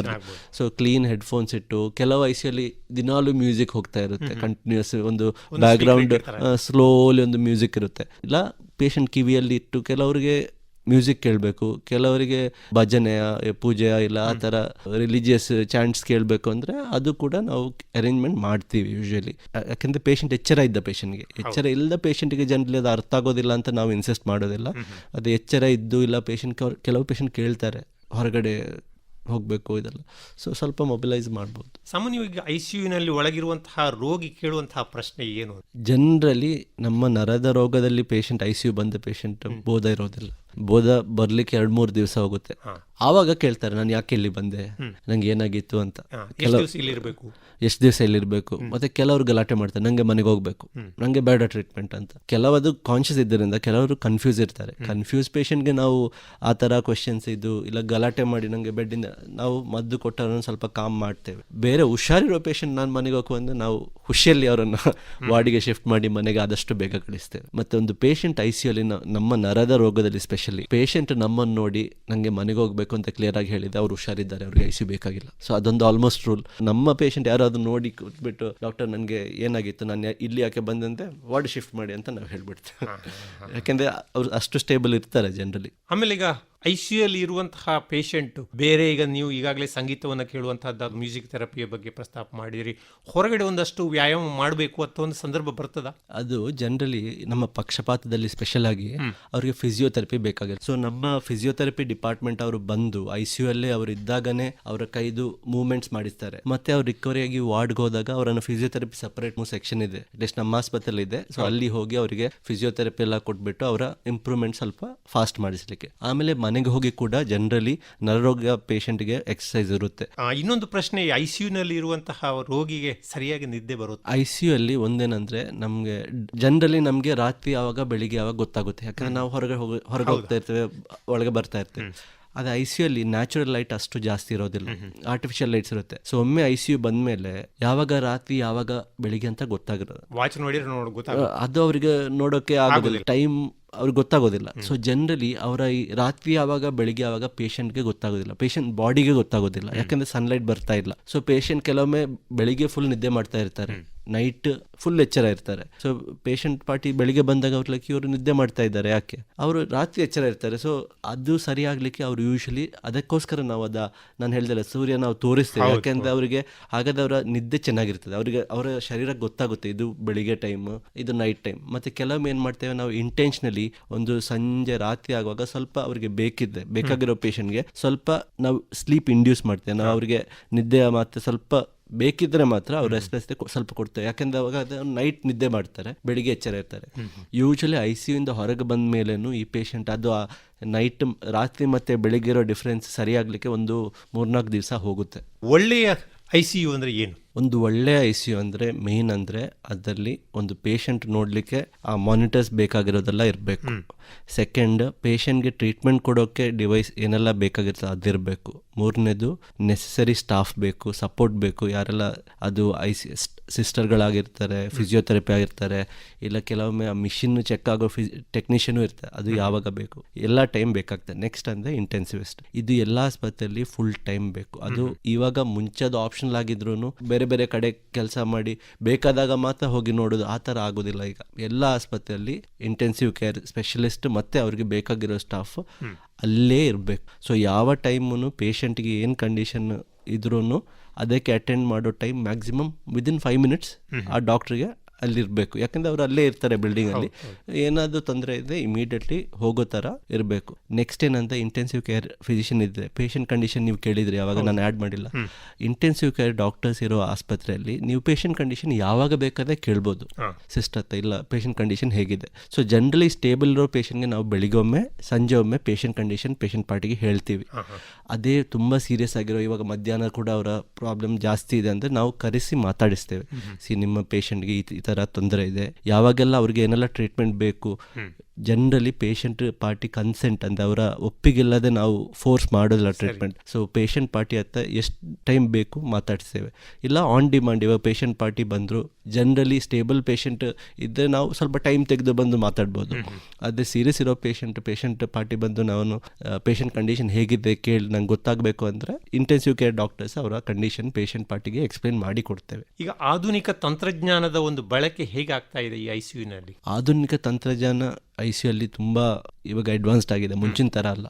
ಸೊ ಕ್ಲೀನ್ ಹೆಡ್ಫೋನ್ಸ್ ಇಟ್ಟು ಕೆಲವು ICU ಅಲ್ಲಿ ದಿನಾಲೂ ಮ್ಯೂಸಿಕ್ ಹೋಗ್ತಾ ಇರುತ್ತೆ, ಕಂಟಿನ್ಯೂಸ್ ಒಂದು ಬ್ಯಾಕ್ ಗ್ರೌಂಡ್ ಸ್ಲೋಲಿ ಒಂದು ಮ್ಯೂಸಿಕ್ ಇರುತ್ತೆ. ಇಲ್ಲ ಪೇಷಂಟ್ ಕಿವಿಯಲ್ಲಿ ಇಟ್ಟು ಕೆಲವರಿಗೆ ಮ್ಯೂಸಿಕ್ ಕೇಳಬೇಕು, ಕೆಲವರಿಗೆ ಭಜನೆಯ ಪೂಜೆಯ ಇಲ್ಲ ಆ ಥರ ರಿಲಿಜಿಯಸ್ ಚಾಂಟ್ಸ್ ಕೇಳಬೇಕು ಅಂದರೆ ಅದು ಕೂಡ ನಾವು ಅರೇಂಜ್ಮೆಂಟ್ ಮಾಡ್ತೀವಿ ಯೂಶಲಿ. ಯಾಕೆಂದರೆ ಪೇಷಂಟ್ ಎಚ್ಚರ ಇದ್ದ ಪೇಷಂಟ್ಗೆ, ಎಚ್ಚರ ಇಲ್ಲದ ಪೇಷಂಟ್ಗೆ ಜನರಲಿ ಅದು ಅರ್ಥ ಆಗೋದಿಲ್ಲ ಅಂತ ನಾವು ಇನ್ಸಿಸ್ಟ್ ಮಾಡೋದಿಲ್ಲ. ಅದು ಎಚ್ಚರ ಇದ್ದು ಇಲ್ಲ ಪೇಷಂಟ್, ಕೆಲವು ಪೇಷಂಟ್ ಕೇಳ್ತಾರೆ ಹೊರಗಡೆ ಹೋಗಬೇಕು ಇದೆಲ್ಲ, ಸೊ ಸ್ವಲ್ಪ ಮೊಬಿಲೈಸ್ ಮಾಡ್ಬೋದು. ಸಾಮಾನ್ಯವಾಗಿ ICUನಲ್ಲಿ ಒಳಗಿರುವಂತಹ ರೋಗಿ ಕೇಳುವಂತಹ ಪ್ರಶ್ನೆ ಏನು? ಜನರಲಿ ನಮ್ಮ ನರದ ರೋಗದಲ್ಲಿ ಪೇಷಂಟ್ ICU ಬಂದ ಪೇಷಂಟ್ ಬೋಧ ಇರೋದಿಲ್ಲ. ಬೋಧ ಬರ್ಲಿಕ್ಕೆ 2-3 ದಿವಸ ಹೋಗುತ್ತೆ. ಆವಾಗ ಕೇಳ್ತಾರೆ ನಾನು ಯಾಕೆ ಇಲ್ಲಿ ಬಂದೆ, ನಂಗೆ ಏನಾಗಿತ್ತು ಅಂತ. ಎಷ್ಟು ದಿವಸ ಇಲ್ಲಿರ್ಬೇಕು. ಮತ್ತೆ ಕೆಲವರು ಗಲಾಟೆ ಮಾಡ್ತಾರೆ, ನಂಗೆ ಮನೆಗೆ ಹೋಗ್ಬೇಕು, ನಂಗೆ ಬೇಡ ಟ್ರೀಟ್ಮೆಂಟ್ ಅಂತ. ಕೆಲವದು ಕಾನ್ಷಿಯಸ್ ಇದ್ದರಿಂದ ಕೆಲವರು ಕನ್ಫ್ಯೂಸ್ ಇರ್ತಾರೆ. ಕನ್ಫ್ಯೂಸ್ ಪೇಷಂಟ್ಗೆ ನಾವು ಆ ಥರ ಕ್ವೆಶನ್ಸ್ ಇದು ಇಲ್ಲ ಗಲಾಟೆ ಮಾಡಿ ನಂಗೆ ಬೆಡ್ಡಿಂದ ನಾವು ಮದ್ದು ಕೊಟ್ಟವ್ರನ್ನ ಸ್ವಲ್ಪ ಕಾಮ್ ಮಾಡ್ತೇವೆ. ಬೇರೆ ಹುಷಾರಿರೋ ಪೇಷಂಟ್ ನಾನು ಮನೆಗೆ ಹೋಗು ಅಂದರೆ ನಾವು ಖುಷಿಯಲ್ಲಿ ಅವರನ್ನು ವಾರ್ಡಿಗೆ ಶಿಫ್ಟ್ ಮಾಡಿ ಮನೆಗೆ ಆದಷ್ಟು ಬೇಗ ಕಳಿಸ್ತೇವೆ. ಮತ್ತೆ ಒಂದು ಪೇಷಂಟ್ ICU ಅಲ್ಲಿ ನಮ್ಮ ನರದ ರೋಗದಲ್ಲಿ ಸ್ಪೆಷಲಿ ಪೇಷಂಟ್ ನಮ್ಮನ್ನು ನೋಡಿ ನಂಗೆ ಮನೆಗೆ ಹೋಗ್ಬೇಕು ಅಂತ ಕ್ಲಿಯರ್ ಆಗಿ ಹೇಳಿದೆ, ಅವ್ರು ಹುಷಾರಿದ್ದಾರೆ, ಅವ್ರಿಗೆ ICU ಬೇಕಾಗಿಲ್ಲ. ಸೊ ಅದೊಂದು ಆಲ್ಮೋಸ್ಟ್ ರೂಲ್. ನಮ್ಮ ಪೇಷಂಟ್ ಯಾರಾದ್ರೂ ನೋಡಿ ಕೂತ್ಬಿಟ್ಟು ಡಾಕ್ಟರ್ ನನಗೆ ಏನಾಗಿತ್ತು, ನಾನು ಇಲ್ಲಿ ಯಾಕೆ ಬಂದಂತೆ ವಾರ್ಡ್ ಶಿಫ್ಟ್ ಮಾಡಿ ಅಂತ ನಾವು ಹೇಳ್ಬಿಡ್ತೇವೆ. ಯಾಕೆಂದರೆ ಅವ್ರು ಅಷ್ಟು ಸ್ಟೇಬಲ್ ಇರ್ತಾರೆ ಜನರಲಿ. ಆಮೇಲೆ ಈಗ ICU ಅಲ್ಲಿ ಇರುವಂತಹ ಪೇಷಂಟ್ ಬೇರೆ, ಈಗ ನೀವು ಈಗಾಗಲೇ ಸಂಗೀತವನ್ನು ಕೇಳುವಂತಹದ್ದು, ಮ್ಯೂಸಿಕ್ ಥೆರಪಿಯ ಬಗ್ಗೆ ಪ್ರಸ್ತಾಪ ಮಾಡಿದಿರಿ, ಹೊರಗಡೆ ಒಂದಷ್ಟು ವ್ಯಾಯಾಮ ಮಾಡಬೇಕು ಅಂತ ಒಂದು ಸಂದರ್ಭ ಬರ್ತದ? ಅದು ಜನರಲಿ ನಮ್ಮ ಪಕ್ಷಪಾತದಲ್ಲಿ ಸ್ಪೆಷಲ್ ಆಗಿ ಅವರಿಗೆ ಫಿಸಿಯೋಥೆರಪಿ ಬೇಕಾಗುತ್ತೆ. ಸೊ ನಮ್ಮ ಫಿಸಿಯೋಥೆರಪಿ ಡಿಪಾರ್ಟ್ಮೆಂಟ್ ಅವರು ಬಂದು ICU ಅಲ್ಲೇ ಅವರು ಇದ್ದಾಗನೇ ಅವರ ಕೈದು ಮೂವ್ಮೆಂಟ್ಸ್ ಮಾಡಿಸ್ತಾರೆ. ಮತ್ತೆ ಅವ್ರು ರಿಕವರಿ ಆಗಿ ವಾರ್ಡ್ಗೆ ಹೋದಾಗ ಅವರನ್ನು ಫಿಸಿಯೋಥೆರಪಿ ಸಪರೇಟ್ ಸೆಕ್ಷನ್ ಇದೆ, ಅಟ್ಲೀಸ್ಟ್ ನಮ್ಮ ಆಸ್ಪತ್ರೆಯಲ್ಲಿ ಇದೆ. ಸೊ ಅಲ್ಲಿ ಹೋಗಿ ಅವರಿಗೆ ಫಿಸಿಯೋಥೆರಪಿ ಎಲ್ಲ ಕೊಟ್ಬಿಟ್ಟು ಅವರ ಇಂಪ್ರೂವ್ಮೆಂಟ್ ಸ್ವಲ್ಪ ಫಾಸ್ಟ್ ಮಾಡಿಸ್ಲಿಕ್ಕೆ. ಆಮೇಲೆ ಮನೆಗೆ ಹೋಗಿ ಕೂಡ ಜನರಲಿ ನರರೋಗ ಪೇಷಂಟ್ಗೆ ಎಕ್ಸರ್ಸೈಸ್ ಇರುತ್ತೆ. ಇನ್ನೊಂದು ಪ್ರಶ್ನೆ, ICUನಲ್ಲಿ ಇರುವಂತಹ ರೋಗಿಗೆ ಸರಿಯಾಗಿ ನಿದ್ದೆ ಬರುತ್ತೆ? ICU ಅಲ್ಲಿ ಒಂದೇನಂದ್ರೆ ನಮಗೆ ಜನರಲಿ ನಮಗೆ ರಾತ್ರಿ ಯಾವಾಗ ಬೆಳಿಗ್ಗೆ ಯಾವಾಗ ಗೊತ್ತಾಗುತ್ತೆ, ಯಾಕಂದ್ರೆ ನಾವು ಹೊರಗೆ ಹೋಗ್ತಾ ಇರ್ತೇವೆ, ಒಳಗೆ ಬರ್ತಾ ಇರ್ತೇವೆ. ಅದು ICU ಅಲ್ಲಿ ನ್ಯಾಚುರಲ್ ಲೈಟ್ ಅಷ್ಟು ಜಾಸ್ತಿ ಇರೋದಿಲ್ಲ, ಆರ್ಟಿಫಿಷಿಯಲ್ ಲೈಟ್ಸ್ ಇರುತ್ತೆ. ಸೊ ಒಮ್ಮೆ ICU ಬಂದ್ಮೇಲೆ ಯಾವಾಗ ರಾತ್ರಿ ಯಾವಾಗ ಬೆಳಿಗ್ಗೆ ಅಂತ ಗೊತ್ತಾಗಿರೋದು, ವಾಚ್ ನೋಡಿ ಅದು ಅವರಿಗೆ ನೋಡೋಕೆ ಆಗೋದಿಲ್ಲ, ಟೈಮ್ ಅವ್ರಿಗೆ ಗೊತ್ತಾಗೋದಿಲ್ಲ. ಸೊ ಜನರಲಿ ಅವರ ಈ ರಾತ್ರಿ ಯಾವಾಗ ಬೆಳಿಗ್ಗೆ ಯಾವಾಗ ಪೇಷಂಟ್ಗೆ ಗೊತ್ತಾಗೋದಿಲ್ಲ, ಪೇಷಂಟ್ ಬಾಡಿಗೆ ಗೊತ್ತಾಗೋದಿಲ್ಲ, ಯಾಕಂದ್ರೆ ಸನ್ಲೈಟ್ ಬರ್ತಾ ಇಲ್ಲ. ಸೊ ಪೇಷಂಟ್ ಕೆಲವೊಮ್ಮೆ ಬೆಳಿಗ್ಗೆ ಫುಲ್ ನಿದ್ದೆ ಮಾಡ್ತಾ ಇರ್ತಾರೆ, ನೈಟ್ ಫುಲ್ ಎಚ್ಚರ ಇರ್ತಾರೆ. ಸೊ ಪೇಷಂಟ್ ಪಾರ್ಟಿ ಬೆಳಿಗ್ಗೆ ಬಂದಾಗ ಅವ್ರ ಲೈಕ್ ಇವರು ನಿದ್ದೆ ಮಾಡ್ತಾ ಇದ್ದಾರೆ, ಯಾಕೆ ಅವರು ರಾತ್ರಿ ಎಚ್ಚರ ಇರ್ತಾರೆ. ಸೊ ಅದು ಸರಿಯಾಗಲಿಕ್ಕೆ ಅವರು ಯೂಶಲಿ ಅದಕ್ಕೋಸ್ಕರ ನಾವು ನಾನು ಹೇಳ್ದಲ್ಲ ಸೂರ್ಯ ನಾವು ತೋರಿಸ್ತೇವೆ, ಯಾಕೆಂದ್ರೆ ಅವರಿಗೆ ಹಾಗಾದ್ರೆ ಅವರ ನಿದ್ದೆ ಚೆನ್ನಾಗಿರ್ತದೆ, ಅವರಿಗೆ ಅವರ ಶರೀರಕ್ಕೆ ಗೊತ್ತಾಗುತ್ತೆ ಇದು ಬೆಳಿಗ್ಗೆ ಟೈಮ್, ಇದು ನೈಟ್ ಟೈಮ್. ಮತ್ತೆ ಕೆಲವೊಮ್ಮೆ ಏನು ಮಾಡ್ತೇವೆ ನಾವು ಇಂಟೆನ್ಷನಲಿ ಒಂದು ಸಂಜೆ ರಾತ್ರಿ ಆಗುವಾಗ ಸ್ವಲ್ಪ ಅವರಿಗೆ ಬೇಕಾಗಿರೋ ಪೇಷಂಟ್ಗೆ ಸ್ವಲ್ಪ ನಾವು ಸ್ಲೀಪ್ ಇಂಡ್ಯೂಸ್ ಮಾಡ್ತೇವೆ, ನಾವು ಅವರಿಗೆ ನಿದ್ದೆ ಮತ್ತೆ ಸ್ವಲ್ಪ ಬೇಕಿದ್ರೆ ಮಾತ್ರ ಅವ್ರು ರೆಸ್ಟ್ ಸ್ವಲ್ಪ ಕೊಡ್ತೇವೆ. ಯಾಕೆಂದ್ರೆ ಅವಾಗ ನೈಟ್ ನಿದ್ದೆ ಮಾಡ್ತಾರೆ, ಬೆಳಿಗ್ಗೆ ಎಚ್ಚರ ಇರ್ತಾರೆ. ಯೂಶಲಿ ICU ಇಂದ ಹೊರಗೆ ಬಂದ ಮೇಲೇನು ಈ ಪೇಷಂಟ್ ಅದು ನೈಟ್ ರಾತ್ರಿ ಮತ್ತೆ ಬೆಳಿಗ್ಗೆ ಇರೋ ಡಿಫ್ರೆನ್ಸ್ ಸರಿಯಾಗಲಿಕ್ಕೆ ಒಂದು 3-4 ದಿವಸ ಹೋಗುತ್ತೆ. ಒಳ್ಳೆಯ ICU ಅಂದ್ರೆ ಏನು? ಒಂದು ಒಳ್ಳೆಯ ICU ಅಂದರೆ ಮೇನ್ ಅಂದರೆ ಅದರಲ್ಲಿ ಒಂದು ಪೇಷಂಟ್ ನೋಡಲಿಕ್ಕೆ ಆ ಮಾನಿಟರ್ಸ್ ಬೇಕಾಗಿರೋದೆಲ್ಲ ಇರಬೇಕು. ಸೆಕೆಂಡ್, ಪೇಷಂಟ್ಗೆ ಟ್ರೀಟ್ಮೆಂಟ್ ಕೊಡೋಕ್ಕೆ ಡಿವೈಸ್ ಏನೆಲ್ಲ ಬೇಕಾಗಿರ್ತದೆ ಅದಿರಬೇಕು. ಮೂರನೇದು, ನೆಸೆಸರಿ ಸ್ಟಾಫ್ ಬೇಕು, ಸಪೋರ್ಟ್ ಬೇಕು. ಯಾರೆಲ್ಲ ಅದು ಸಿಸ್ಟರ್ಗಳಾಗಿರ್ತಾರೆ, ಫಿಸಿಯೋಥೆರಪಿ ಆಗಿರ್ತಾರೆ, ಇಲ್ಲ ಕೆಲವೊಮ್ಮೆ ಆ ಮಿಷಿನ್ ಚೆಕ್ ಆಗೋ ಟೆಕ್ನಿಷಿಯನು ಇರ್ತಾರೆ, ಅದು ಯಾವಾಗ ಬೇಕು, ಎಲ್ಲ ಟೈಮ್ ಬೇಕಾಗ್ತದೆ. ನೆಕ್ಸ್ಟ್ ಅಂದರೆ ಇಂಟೆನ್ಸಿವಿಸ್ಟ್, ಇದು ಎಲ್ಲ ಆಸ್ಪತ್ರೆಯಲ್ಲಿ ಫುಲ್ ಟೈಮ್ ಬೇಕು. ಅದು ಇವಾಗ ಮುಂಚೆದು ಆಪ್ಷನಲ್ ಆಗಿದ್ರು ಬೇರೆ ಬೇರೆ ಕಡೆ ಕೆಲಸ ಮಾಡಿ ಬೇಕಾದಾಗ ಮಾತ್ರ ಹೋಗಿ ನೋಡೋದು ಆ ಥರ ಆಗೋದಿಲ್ಲ. ಈಗ ಎಲ್ಲ ಆಸ್ಪತ್ರೆಯಲ್ಲಿ ಇಂಟೆನ್ಸಿವ್ ಕೇರ್ ಸ್ಪೆಷಲಿಸ್ಟ್ ಮತ್ತೆ ಅವ್ರಿಗೆ ಬೇಕಾಗಿರೋ ಸ್ಟಾಫ್ ಅಲ್ಲೇ ಇರಬೇಕು. ಸೊ ಯಾವ ಟೈಮು ಪೇಷಂಟ್ಗೆ ಏನು ಕಂಡೀಷನ್ ಇದ್ರೂ ಅದಕ್ಕೆ ಅಟೆಂಡ್ ಮಾಡೋ ಟೈಮ್ ಮ್ಯಾಕ್ಸಿಮಮ್ ವಿದಿನ್ 5 minutes ಆ ಡಾಕ್ಟ್ರಿಗೆ ಅಲ್ಲಿರಬೇಕು. ಯಾಕಂದರೆ ಅವರು ಅಲ್ಲೇ ಇರ್ತಾರೆ ಬಿಲ್ಡಿಂಗಲ್ಲಿ. ಏನಾದರೂ ತೊಂದರೆ ಇದೆ ಇಮಿಡಿಯೇಟ್ಲಿ ಹೋಗೋ ಥರ ಇರಬೇಕು. ನೆಕ್ಸ್ಟ್ ಏನಂತ ಇಂಟೆನ್ಸಿವ್ ಕೇರ್ ಫಿಸಿಷಿಯನ್ ಇದ್ದರೆ, ಪೇಷಂಟ್ ಕಂಡೀಷನ್ ನೀವು ಕೇಳಿದ್ರಿ, ಯಾವಾಗ ನಾನು ಆ್ಯಡ್ ಮಾಡಿಲ್ಲ. ಇಂಟೆನ್ಸಿವ್ ಕೇರ್ ಡಾಕ್ಟರ್ಸ್ ಇರೋ ಆಸ್ಪತ್ರೆಯಲ್ಲಿ ನೀವು ಪೇಷಂಟ್ ಕಂಡೀಷನ್ ಯಾವಾಗ ಬೇಕಾದ್ರೆ ಕೇಳ್ಬೋದು, ಸಿಸ್ಟರ್ ಹತ್ರ, ಇಲ್ಲ ಪೇಷಂಟ್ ಕಂಡೀಷನ್ ಹೇಗಿದೆ. ಸೊ ಜನರಲಿ ಸ್ಟೇಬಲ್ ಇರೋ ಪೇಷಂಟ್ಗೆ ನಾವು ಬೆಳಿಗ್ಗೆ ಒಮ್ಮೆ ಸಂಜೆ ಒಮ್ಮೆ ಪೇಷಂಟ್ ಕಂಡೀಷನ್ ಪೇಷಂಟ್ ಪಾರ್ಟಿಗೆ ಹೇಳ್ತೀವಿ. ಅದೇ ತುಂಬ ಸೀರಿಯಸ್ ಆಗಿರೋ, ಇವಾಗ ಮಧ್ಯಾಹ್ನ ಕೂಡ ಅವರ ಪ್ರಾಬ್ಲಮ್ ಜಾಸ್ತಿ ಇದೆ ಅಂದರೆ ನಾವು ಕರೆಸಿ ಮಾತಾಡಿಸ್ತೇವೆ. ನಿಮ್ಮ ಪೇಷಂಟ್ಗೆ ಈ ಥರ ತೊಂದರೆ ಇದೆ, ಯಾವಾಗೆಲ್ಲ ಅವ್ರಿಗೆ ಏನೆಲ್ಲ ಟ್ರೀಟ್ಮೆಂಟ್ ಬೇಕು. ಜನರಲಿ ಪೇಷಂಟ್ ಪಾರ್ಟಿ ಕನ್ಸೆಂಟ್ ಅಂದರೆ ಅವರ ಒಪ್ಪಿಗಿಲ್ಲದೆ ನಾವು ಫೋರ್ಸ್ ಮಾಡೋದಿಲ್ಲ ಟ್ರೀಟ್ಮೆಂಟ್. ಸೊ ಪೇಷಂಟ್ ಪಾರ್ಟಿ ಹತ್ರ ಎಷ್ಟು ಟೈಮ್ ಬೇಕು ಮಾತಾಡಿಸ್ತೇವೆ. ಇಲ್ಲ ಆನ್ ಡಿಮಾಂಡ್, ಇವಾಗ ಪೇಷಂಟ್ ಪಾರ್ಟಿ ಬಂದರು, ಜನರಲಿ ಸ್ಟೇಬಲ್ ಪೇಷಂಟ್ ಇದ್ದರೆ ನಾವು ಸ್ವಲ್ಪ ಟೈಮ್ ತೆಗೆದು ಬಂದು ಮಾತಾಡ್ಬೋದು. ಅದೇ ಸೀರಿಯಸ್ ಇರೋ ಪೇಷಂಟ್ ಪಾರ್ಟಿ ಬಂದು ನಾವು ಪೇಷಂಟ್ ಕಂಡೀಷನ್ ಹೇಗಿದೆ ಕೇಳಿ ನಂಗೆ ಗೊತ್ತಾಗಬೇಕು ಅಂದರೆ ಇಂಟೆನ್ಸಿವ್ ಕೇರ್ ಡಾಕ್ಟರ್ಸ್ ಅವರ ಕಂಡೀಷನ್ ಪೇಷಂಟ್ ಪಾರ್ಟಿಗೆ ಎಕ್ಸ್ಪ್ಲೇನ್ ಮಾಡಿ ಕೊಡ್ತೇವೆ. ಈಗ ಆಧುನಿಕ ತಂತ್ರಜ್ಞಾನದ ಒಂದು ಬಳಕೆ ಹೇಗೆ ಆಗ್ತಾ ಇದೆ ಈ ICUನಲ್ಲಿ? ಆಧುನಿಕ ತಂತ್ರಜ್ಞಾನ ICU ಅಲ್ಲಿ ತುಂಬ ಇವಾಗ ಅಡ್ವಾನ್ಸ್ಡ್ ಆಗಿದೆ, ಮುಂಚಿನ ಥರ ಅಲ್ಲ.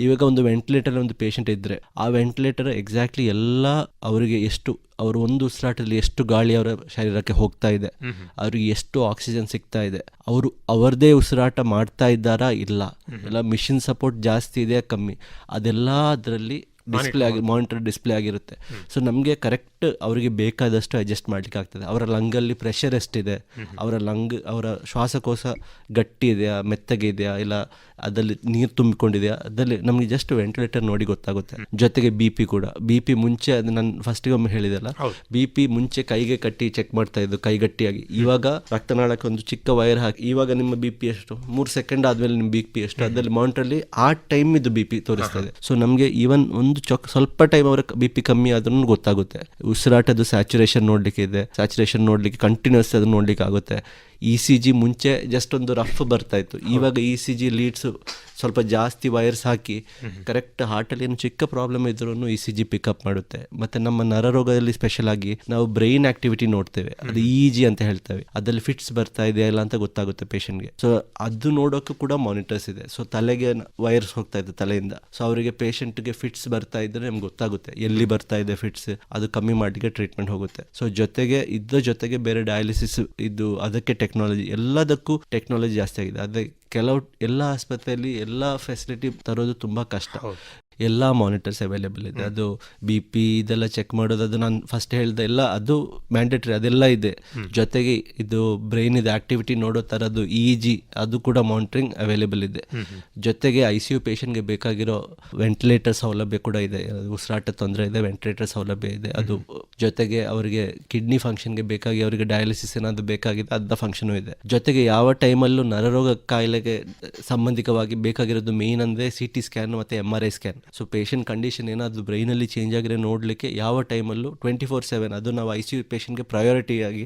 ಇವಾಗ ಒಂದು ವೆಂಟಿಲೇಟರ್ ಒಂದು ಪೇಷಂಟ್ ಇದ್ದರೆ ಆ ವೆಂಟಿಲೇಟರ್ ಎಕ್ಸಾಕ್ಟ್ಲಿ ಎಲ್ಲ ಅವರಿಗೆ ಎಷ್ಟು, ಅವರು ಒಂದು ಉಸಿರಾಟದಲ್ಲಿ ಎಷ್ಟು ಗಾಳಿ ಅವರ ಶರೀರಕ್ಕೆ ಹೋಗ್ತಾ ಇದೆ, ಅವ್ರಿಗೆ ಎಷ್ಟು ಆಕ್ಸಿಜನ್ ಸಿಗ್ತಾ ಇದೆ, ಅವರು ಅವರದೇ ಉಸಿರಾಟ ಮಾಡ್ತಾ ಇದ್ದಾರಾ ಇಲ್ಲ, ಎಲ್ಲ ಮಿಷಿನ್ ಸಪೋರ್ಟ್ ಜಾಸ್ತಿ ಇದೆ ಕಮ್ಮಿ, ಅದೆಲ್ಲ ಅದರಲ್ಲಿ ಮಾನಿಟರ್ ಡಿಸ್ಪ್ಲೇ ಆಗಿರುತ್ತೆ. ಸೊ ನಮಗೆ ಕರೆಕ್ಟ್ ಅವರಿಗೆ ಬೇಕಾದಷ್ಟು ಅಡ್ಜಸ್ಟ್ ಮಾಡ್ಲಿಕ್ಕೆ ಆಗ್ತದೆ. ಅವರ ಲಂಗಲ್ಲಿ ಪ್ರೆಷರ್ ಎಷ್ಟಿದೆ, ಅವರ ಶ್ವಾಸಕೋಶ ಗಟ್ಟಿ ಇದೆಯಾ, ಮೆತ್ತಗೆ ಇದೆಯಾ, ಇಲ್ಲ ಅದರಲ್ಲಿ ನೀರು ತುಂಬಿಕೊಂಡಿದೆಯಾ, ಅದರಲ್ಲಿ ನಮಗೆ ಜಸ್ಟ್ ವೆಂಟಿಲೇಟರ್ ನೋಡಿ ಗೊತ್ತಾಗುತ್ತೆ. ಜೊತೆಗೆ BP ಕೂಡ, BP ಮುಂಚೆ ಅದು ನಾನು ಫಸ್ಟಿಗೆ ಒಮ್ಮೆ ಹೇಳಿದೆಲ್ಲ, BP ಮುಂಚೆ ಕೈಗೆ ಕಟ್ಟಿ ಚೆಕ್ ಮಾಡ್ತಾ ಇದ್ದು ಕೈಗಟ್ಟಿಯಾಗಿ. ಇವಾಗ ರಕ್ತನಾಳಕ್ಕೆ ಒಂದು ಚಿಕ್ಕ ವೈರ್ ಹಾಕಿ, ಇವಾಗ ನಿಮ್ಮ BP ಎಷ್ಟು, 3 ಸೆಕೆಂಡ್ ಆದಮೇಲೆ ನಿಮ್ಮ BP ಎಷ್ಟು, ಅದರಲ್ಲಿ ಮಾನಿಟರಲ್ಲಿ ಆ ಟೈಮ್ ಇದು BP ತೋರಿಸ್ತದೆ. ಸೊ ನಮಗೆ ಈವನ್ ಒಂದು ಸ್ವಲ್ಪ ಟೈಮ್ ಅವರ BP ಕಮ್ಮಿ ಆದ್ರೂ ಗೊತ್ತಾಗುತ್ತೆ. ಉಸಿರಾಟದ ಸ್ಯಾಚುರೇಷನ್ ನೋಡ್ಲಿಕ್ಕೆ ಕಂಟಿನ್ಯೂಸ್ ಅದನ್ನು ನೋಡ್ಲಿಕ್ಕೆ ಆಗುತ್ತೆ. ECG ಮುಂಚೆ ಜಸ್ಟ್ ಒಂದು ರಫ್ ಬರ್ತಾ ಇತ್ತು, ಇವಾಗ ECG ಲೀಡ್ಸ್ ಸ್ವಲ್ಪ ಜಾಸ್ತಿ ವೈರ್ಸ್ ಹಾಕಿ ಕರೆಕ್ಟ್ ಹಾರ್ಟಲ್ಲಿ ಏನು ಚಿಕ್ಕ ಪ್ರಾಬ್ಲಮ್ ಇದ್ರೂ ECG ಪಿಕಪ್ ಮಾಡುತ್ತೆ. ಮತ್ತು ನಮ್ಮ ನರರೋಗದಲ್ಲಿ ಸ್ಪೆಷಲ್ ಆಗಿ ನಾವು ಬ್ರೈನ್ ಆಕ್ಟಿವಿಟಿ ನೋಡ್ತೇವೆ, ಅದು EEG ಅಂತ ಹೇಳ್ತೇವೆ. ಅದರಲ್ಲಿ ಫಿಟ್ಸ್ ಬರ್ತಾ ಇದೆಯಾ ಇಲ್ಲ ಅಂತ ಗೊತ್ತಾಗುತ್ತೆ ಪೇಷಂಟ್ಗೆ. ಸೊ ಅದು ನೋಡೋಕ್ಕೂ ಕೂಡ ಮಾನಿಟರ್ಸ್ ಇದೆ. ಸೊ ತಲೆಗೆ ವೈರ್ಸ್ ಹೋಗ್ತಾ ಇದೆ ತಲೆಯಿಂದ, ಸೊ ಅವರಿಗೆ ಪೇಷಂಟ್ಗೆ ಫಿಟ್ಸ್ ಬರ್ತಾ ಇದ್ದರೆ ನಮ್ಗೆ ಗೊತ್ತಾಗುತ್ತೆ ಎಲ್ಲಿ ಬರ್ತಾ ಇದೆ ಫಿಟ್ಸ್, ಅದು ಕಮ್ಮಿ ಮಾಡಲಿಕ್ಕೆ ಟ್ರೀಟ್ಮೆಂಟ್ ಹೋಗುತ್ತೆ. ಸೊ ಜೊತೆಗೆ ಬೇರೆ ಡಯಾಲಿಸಿಸ್ ಇದು, ಅದಕ್ಕೆ ಟೆಕ್ನಾಲಜಿ, ಎಲ್ಲದಕ್ಕೂ ಟೆಕ್ನಾಲಜಿ ಜಾಸ್ತಿ ಆಗಿದೆ. ಅದೇ ಎಲ್ಲ ಆಸ್ಪತ್ರೆಯಲ್ಲಿ ಎಲ್ಲ ಫೆಸಿಲಿಟಿ ತರೋದು ತುಂಬ ಕಷ್ಟ. ಎಲ್ಲ ಮಾನಿಟರ್ಸ್ ಅವೈಲೇಬಲ್ ಇದೆ. ಅದು BP ಇದೆಲ್ಲ ಚೆಕ್ ಮಾಡೋದು, ಅದು ನಾನು ಫಸ್ಟ್ ಹೇಳ್ದೆ ಎಲ್ಲ ಅದು ಮ್ಯಾಂಡೇಟ್ರಿ, ಅದೆಲ್ಲ ಇದೆ. ಜೊತೆಗೆ ಇದು ಬ್ರೈನ್ ಇದು ಆಕ್ಟಿವಿಟಿ ನೋಡೋ ಥರದ್ದು EEG ಅದು ಕೂಡ ಮಾನಿಟರಿಂಗ್ ಅವೈಲೇಬಲ್ ಇದೆ. ಜೊತೆಗೆ ICU ಪೇಷಂಟ್ಗೆ ಬೇಕಾಗಿರೋ ವೆಂಟಿಲೇಟರ್ ಸೌಲಭ್ಯ ಕೂಡ ಇದೆ. ಉಸಿರಾಟ ತೊಂದರೆ ಇದೆ, ವೆಂಟಿಲೇಟರ್ ಸೌಲಭ್ಯ ಇದೆ. ಅದು ಜೊತೆಗೆ ಅವರಿಗೆ ಕಿಡ್ನಿ ಫಂಕ್ಷನ್ಗೆ ಬೇಕಾಗಿ ಅವರಿಗೆ ಡಯಾಲಿಸಿಸ್ ಏನಾದರೂ ಬೇಕಾಗಿದೆ ಅದರ ಫಂಕ್ಷನು ಇದೆ. ಜೊತೆಗೆ ಯಾವ ಟೈಮಲ್ಲೂ ನರರೋಗ ಕಾಯಿಲೆಗೆ ಸಂಬಂಧಿಕವಾಗಿ ಬೇಕಾಗಿರೋದು ಮೇನ್ ಅಂದರೆ CT ಸ್ಕ್ಯಾನ್ ಮತ್ತು MRI scan. So patient condition ಏನಾದರೂ ಬ್ರೈನಲ್ಲಿ ಚೇಂಜ್ ಆಗಿರೋ ನೋಡಲಿಕ್ಕೆ ಯಾವ ಟೈಮಲ್ಲೂ 24/7 ಅದು ನಾವು ICU ಪೇಷಂಟ್ಗೆ ಪ್ರಯಾರಿಟಿಯಾಗಿ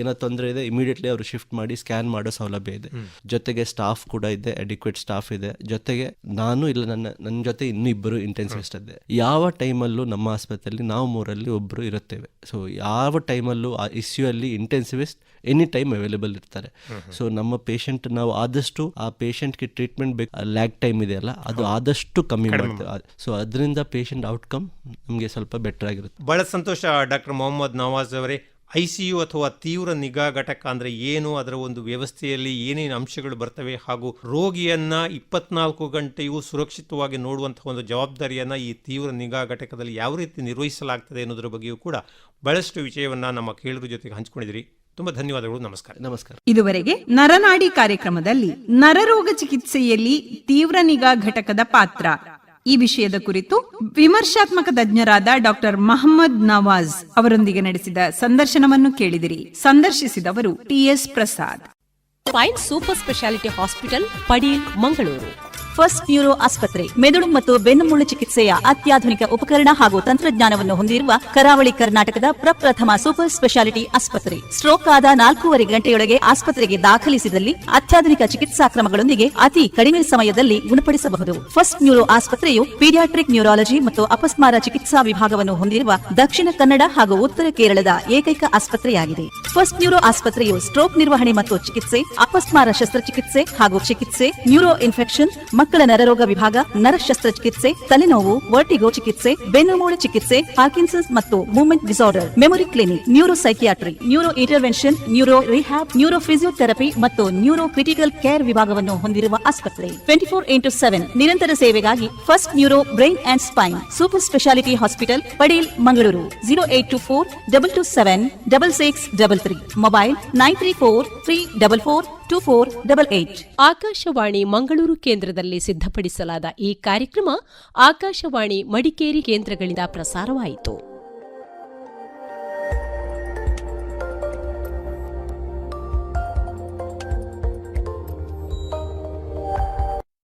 ಏನೋ ತೊಂದರೆ ಇದೆ ಇಮಿಡಿಯೇಟ್ಲಿ ಅವರು ಶಿಫ್ಟ್ ಮಾಡಿ ಸ್ಕ್ಯಾನ್ ಮಾಡೋ ಸೌಲಭ್ಯ ಇದೆ. ಜೊತೆಗೆ ಸ್ಟಾಫ್ ಕೂಡ ಇದೆ, ಅಡಿಕ್ವೇಟ್ ಸ್ಟಾಫ್ ಇದೆ. ಜೊತೆಗೆ ನಾನು ಇಲ್ಲ ನನ್ನ ಜೊತೆ ಇನ್ನೂ 2 ಇಂಟೆನ್ಸಿವಿಸ್ಟ್ ಇದೆ. ಯಾವ ಟೈಮಲ್ಲೂ ನಮ್ಮ ಆಸ್ಪತ್ರೆಯಲ್ಲಿ ನಾವು 3ರಲ್ಲಿ ಒಬ್ಬರು ಇರುತ್ತೇವೆ. ಸೊ ಯಾವ ಟೈಮಲ್ಲೂ ICU ಅಲ್ಲಿ ಇಂಟೆನ್ಸಿವಿಸ್ಟ್ ಎನಿ ಟೈಮ್ ಅವೈಲೇಬಲ್ ಇರ್ತಾರೆ. ಸೊ ನಮ್ಮ ಪೇಷಂಟ್ ನಾವು ಆದಷ್ಟು ಆ ಪೇಷಂಟ್ಗೆ ಟ್ರೀಟ್ಮೆಂಟ್ ಬೇಕು, ಲ್ಯಾಗ್ ಟೈಮ್ ಇದೆಯಲ್ಲ ಅದು ಆದಷ್ಟು ಕಮ್ಮಿ ಮಾಡ್ತೇವೆ. ಸೊ ಅದರಿಂದ ಪೇಷಂಟ್ ಔಟ್ಕಮ್ ನಮಗೆ ಸ್ವಲ್ಪ ಬೆಟರ್ ಆಗಿರುತ್ತೆ. ಬಹಳ ಸಂತೋಷ ಡಾಕ್ಟರ್ ಮೊಹಮ್ಮದ್ ನವಾಜ್ ಅವರೇ. ICU ಅಥವಾ ತೀವ್ರ ನಿಗಾ ಘಟಕ ಅಂದರೆ ಏನು, ಅದರ ಒಂದು ವ್ಯವಸ್ಥೆಯಲ್ಲಿ ಏನೇನು ಅಂಶಗಳು ಬರ್ತವೆ, ಹಾಗೂ ರೋಗಿಯನ್ನು 24 ಗಂಟೆಯೂ ಸುರಕ್ಷಿತವಾಗಿ ನೋಡುವಂತಹ ಒಂದು ಜವಾಬ್ದಾರಿಯನ್ನು ಈ ತೀವ್ರ ನಿಗಾ ಘಟಕದಲ್ಲಿ ಯಾವ ರೀತಿ ನಿರ್ವಹಿಸಲಾಗ್ತದೆ ಅನ್ನೋದ್ರ ಬಗ್ಗೆಯೂ ಕೂಡ ಬಹಳಷ್ಟು ವಿಷಯವನ್ನು ನಮ್ಮ ಕೇಳುಗರ ಜೊತೆಗೆ ಹಂಚಿಕೊಂಡಿದ್ದೀರಿ. ತುಂಬ ಧನ್ಯವಾದಗಳು. ನಮಸ್ಕಾರ. ಇದುವರೆಗೆ ನರನಾಡಿ ಕಾರ್ಯಕ್ರಮದಲ್ಲಿ ನರರೋಗ ಚಿಕಿತ್ಸೆಯಲ್ಲಿ ತೀವ್ರ ನಿಗಾ ಘಟಕದ ಪಾತ್ರ ಈ ವಿಷಯದ ಕುರಿತು ವಿಮರ್ಶಾತ್ಮಕ ತಜ್ಞರಾದ ಡಾಕ್ಟರ್ ಮಹಮ್ಮದ್ ನವಾಜ್ ಅವರೊಂದಿಗೆ ನಡೆಸಿದ ಸಂದರ್ಶನವನ್ನು ಕೇಳಿದಿರಿ. ಸಂದರ್ಶಿಸಿದವರು TS Prasad. Fine super speciality hospital, Padil, Mangaluru. First neuro ಆಸ್ಪತ್ರೆ ಮೆದುಳು ಮತ್ತು ಬೆನ್ನುಮೂಳೆ ಚಿಕಿತ್ಸೆಯ ಅತ್ಯಾಧುನಿಕ ಉಪಕರಣ ಹಾಗೂ ತಂತ್ರಜ್ಞಾನವನ್ನು ಹೊಂದಿರುವ ಕರಾವಳಿ ಕರ್ನಾಟಕದ ಪ್ರಪ್ರಥಮ ಸೂಪರ್ ಸ್ಪೆಷಾಲಿಟಿ ಆಸ್ಪತ್ರೆ. ಸ್ಟ್ರೋಕ್ ಆದ 4.5 ಗಂಟೆಯೊಳಗೆ ಆಸ್ಪತ್ರೆಗೆ ದಾಖಲಿಸಿದಲ್ಲಿ ಅತ್ಯಾಧುನಿಕ ಚಿಕಿತ್ಸಾ ಕ್ರಮಗಳೊಂದಿಗೆ ಅತಿ ಕಡಿಮೆ ಸಮಯದಲ್ಲಿ ಗುಣಪಡಿಸಬಹುದು. ಫಸ್ಟ್ ನ್ಯೂರೋ ಆಸ್ಪತ್ರೆಯು ಪೀಡಿಯಾಟ್ರಿಕ್ ನ್ಯೂರಾಲಜಿ ಮತ್ತು ಅಪಸ್ಮಾರ ಚಿಕಿತ್ಸಾ ವಿಭಾಗವನ್ನು ಹೊಂದಿರುವ ದಕ್ಷಿಣ ಕನ್ನಡ ಹಾಗೂ ಉತ್ತರ ಕೇರಳದ ಏಕೈಕ ಆಸ್ಪತ್ರೆಯಾಗಿದೆ. ಫಸ್ಟ್ ನ್ಯೂರೋ ಆಸ್ಪತ್ರೆಯು ಸ್ಟ್ರೋಕ್ ನಿರ್ವಹಣೆ ಮತ್ತು ಚಿಕಿತ್ಸೆ, ಅಪಸ್ಮಾರ ಶಸ್ತ್ರಚಿಕಿತ್ಸೆ ಹಾಗೂ ಚಿಕಿತ್ಸೆ, ನ್ಯೂರೋ ಇನ್ಫೆಕ್ಷನ್, ಮಕ್ಕಳ ನರರೋಗ ವಿಭಾಗ, ನರ ಶಸ್ತ್ರಚಿಕಿತ್ಸೆ, ತಲೆನೋವು, ವರ್ಟಿಗೋ ಚಿಕಿತ್ಸೆ, ಬೆನ್ನುಮೂಳೆ ಚಿಕಿತ್ಸೆ, ಪಾರ್ಕಿನ್ಸನ್ಸ್ ಮತ್ತು movement disorder, memory clinic, neuro psychiatry, neuro intervention, neuro rehab, neuro physiotherapy ಮತ್ತು ನ್ಯೂರೋ ಕ್ರಿಟಿಕಲ್ ಕೇರ್ ವಿಭಾಗವನ್ನು ಹೊಂದಿರುವ ಆಸ್ಪತ್ರೆ. 24/7 ನಿರಂತರ ಸೇವೆಗಾಗಿ first neuro brain and Spain super speciality hospital, ಪಡೇಲ್, Mangaluru. 0824-227-6633. Mobile 9343442488. Akashvani Mangaluru ಕೇಂದ್ರದಲ್ಲಿ ಸಿದ್ಧಪಡಿಸಲಾದ ಈ ಕಾರ್ಯಕ್ರಮ ಆಕಾಶವಾಣಿ ಮಡಿಕೇರಿ ಕೇಂದ್ರಗಳಿಂದ ಪ್ರಸಾರವಾಯಿತು.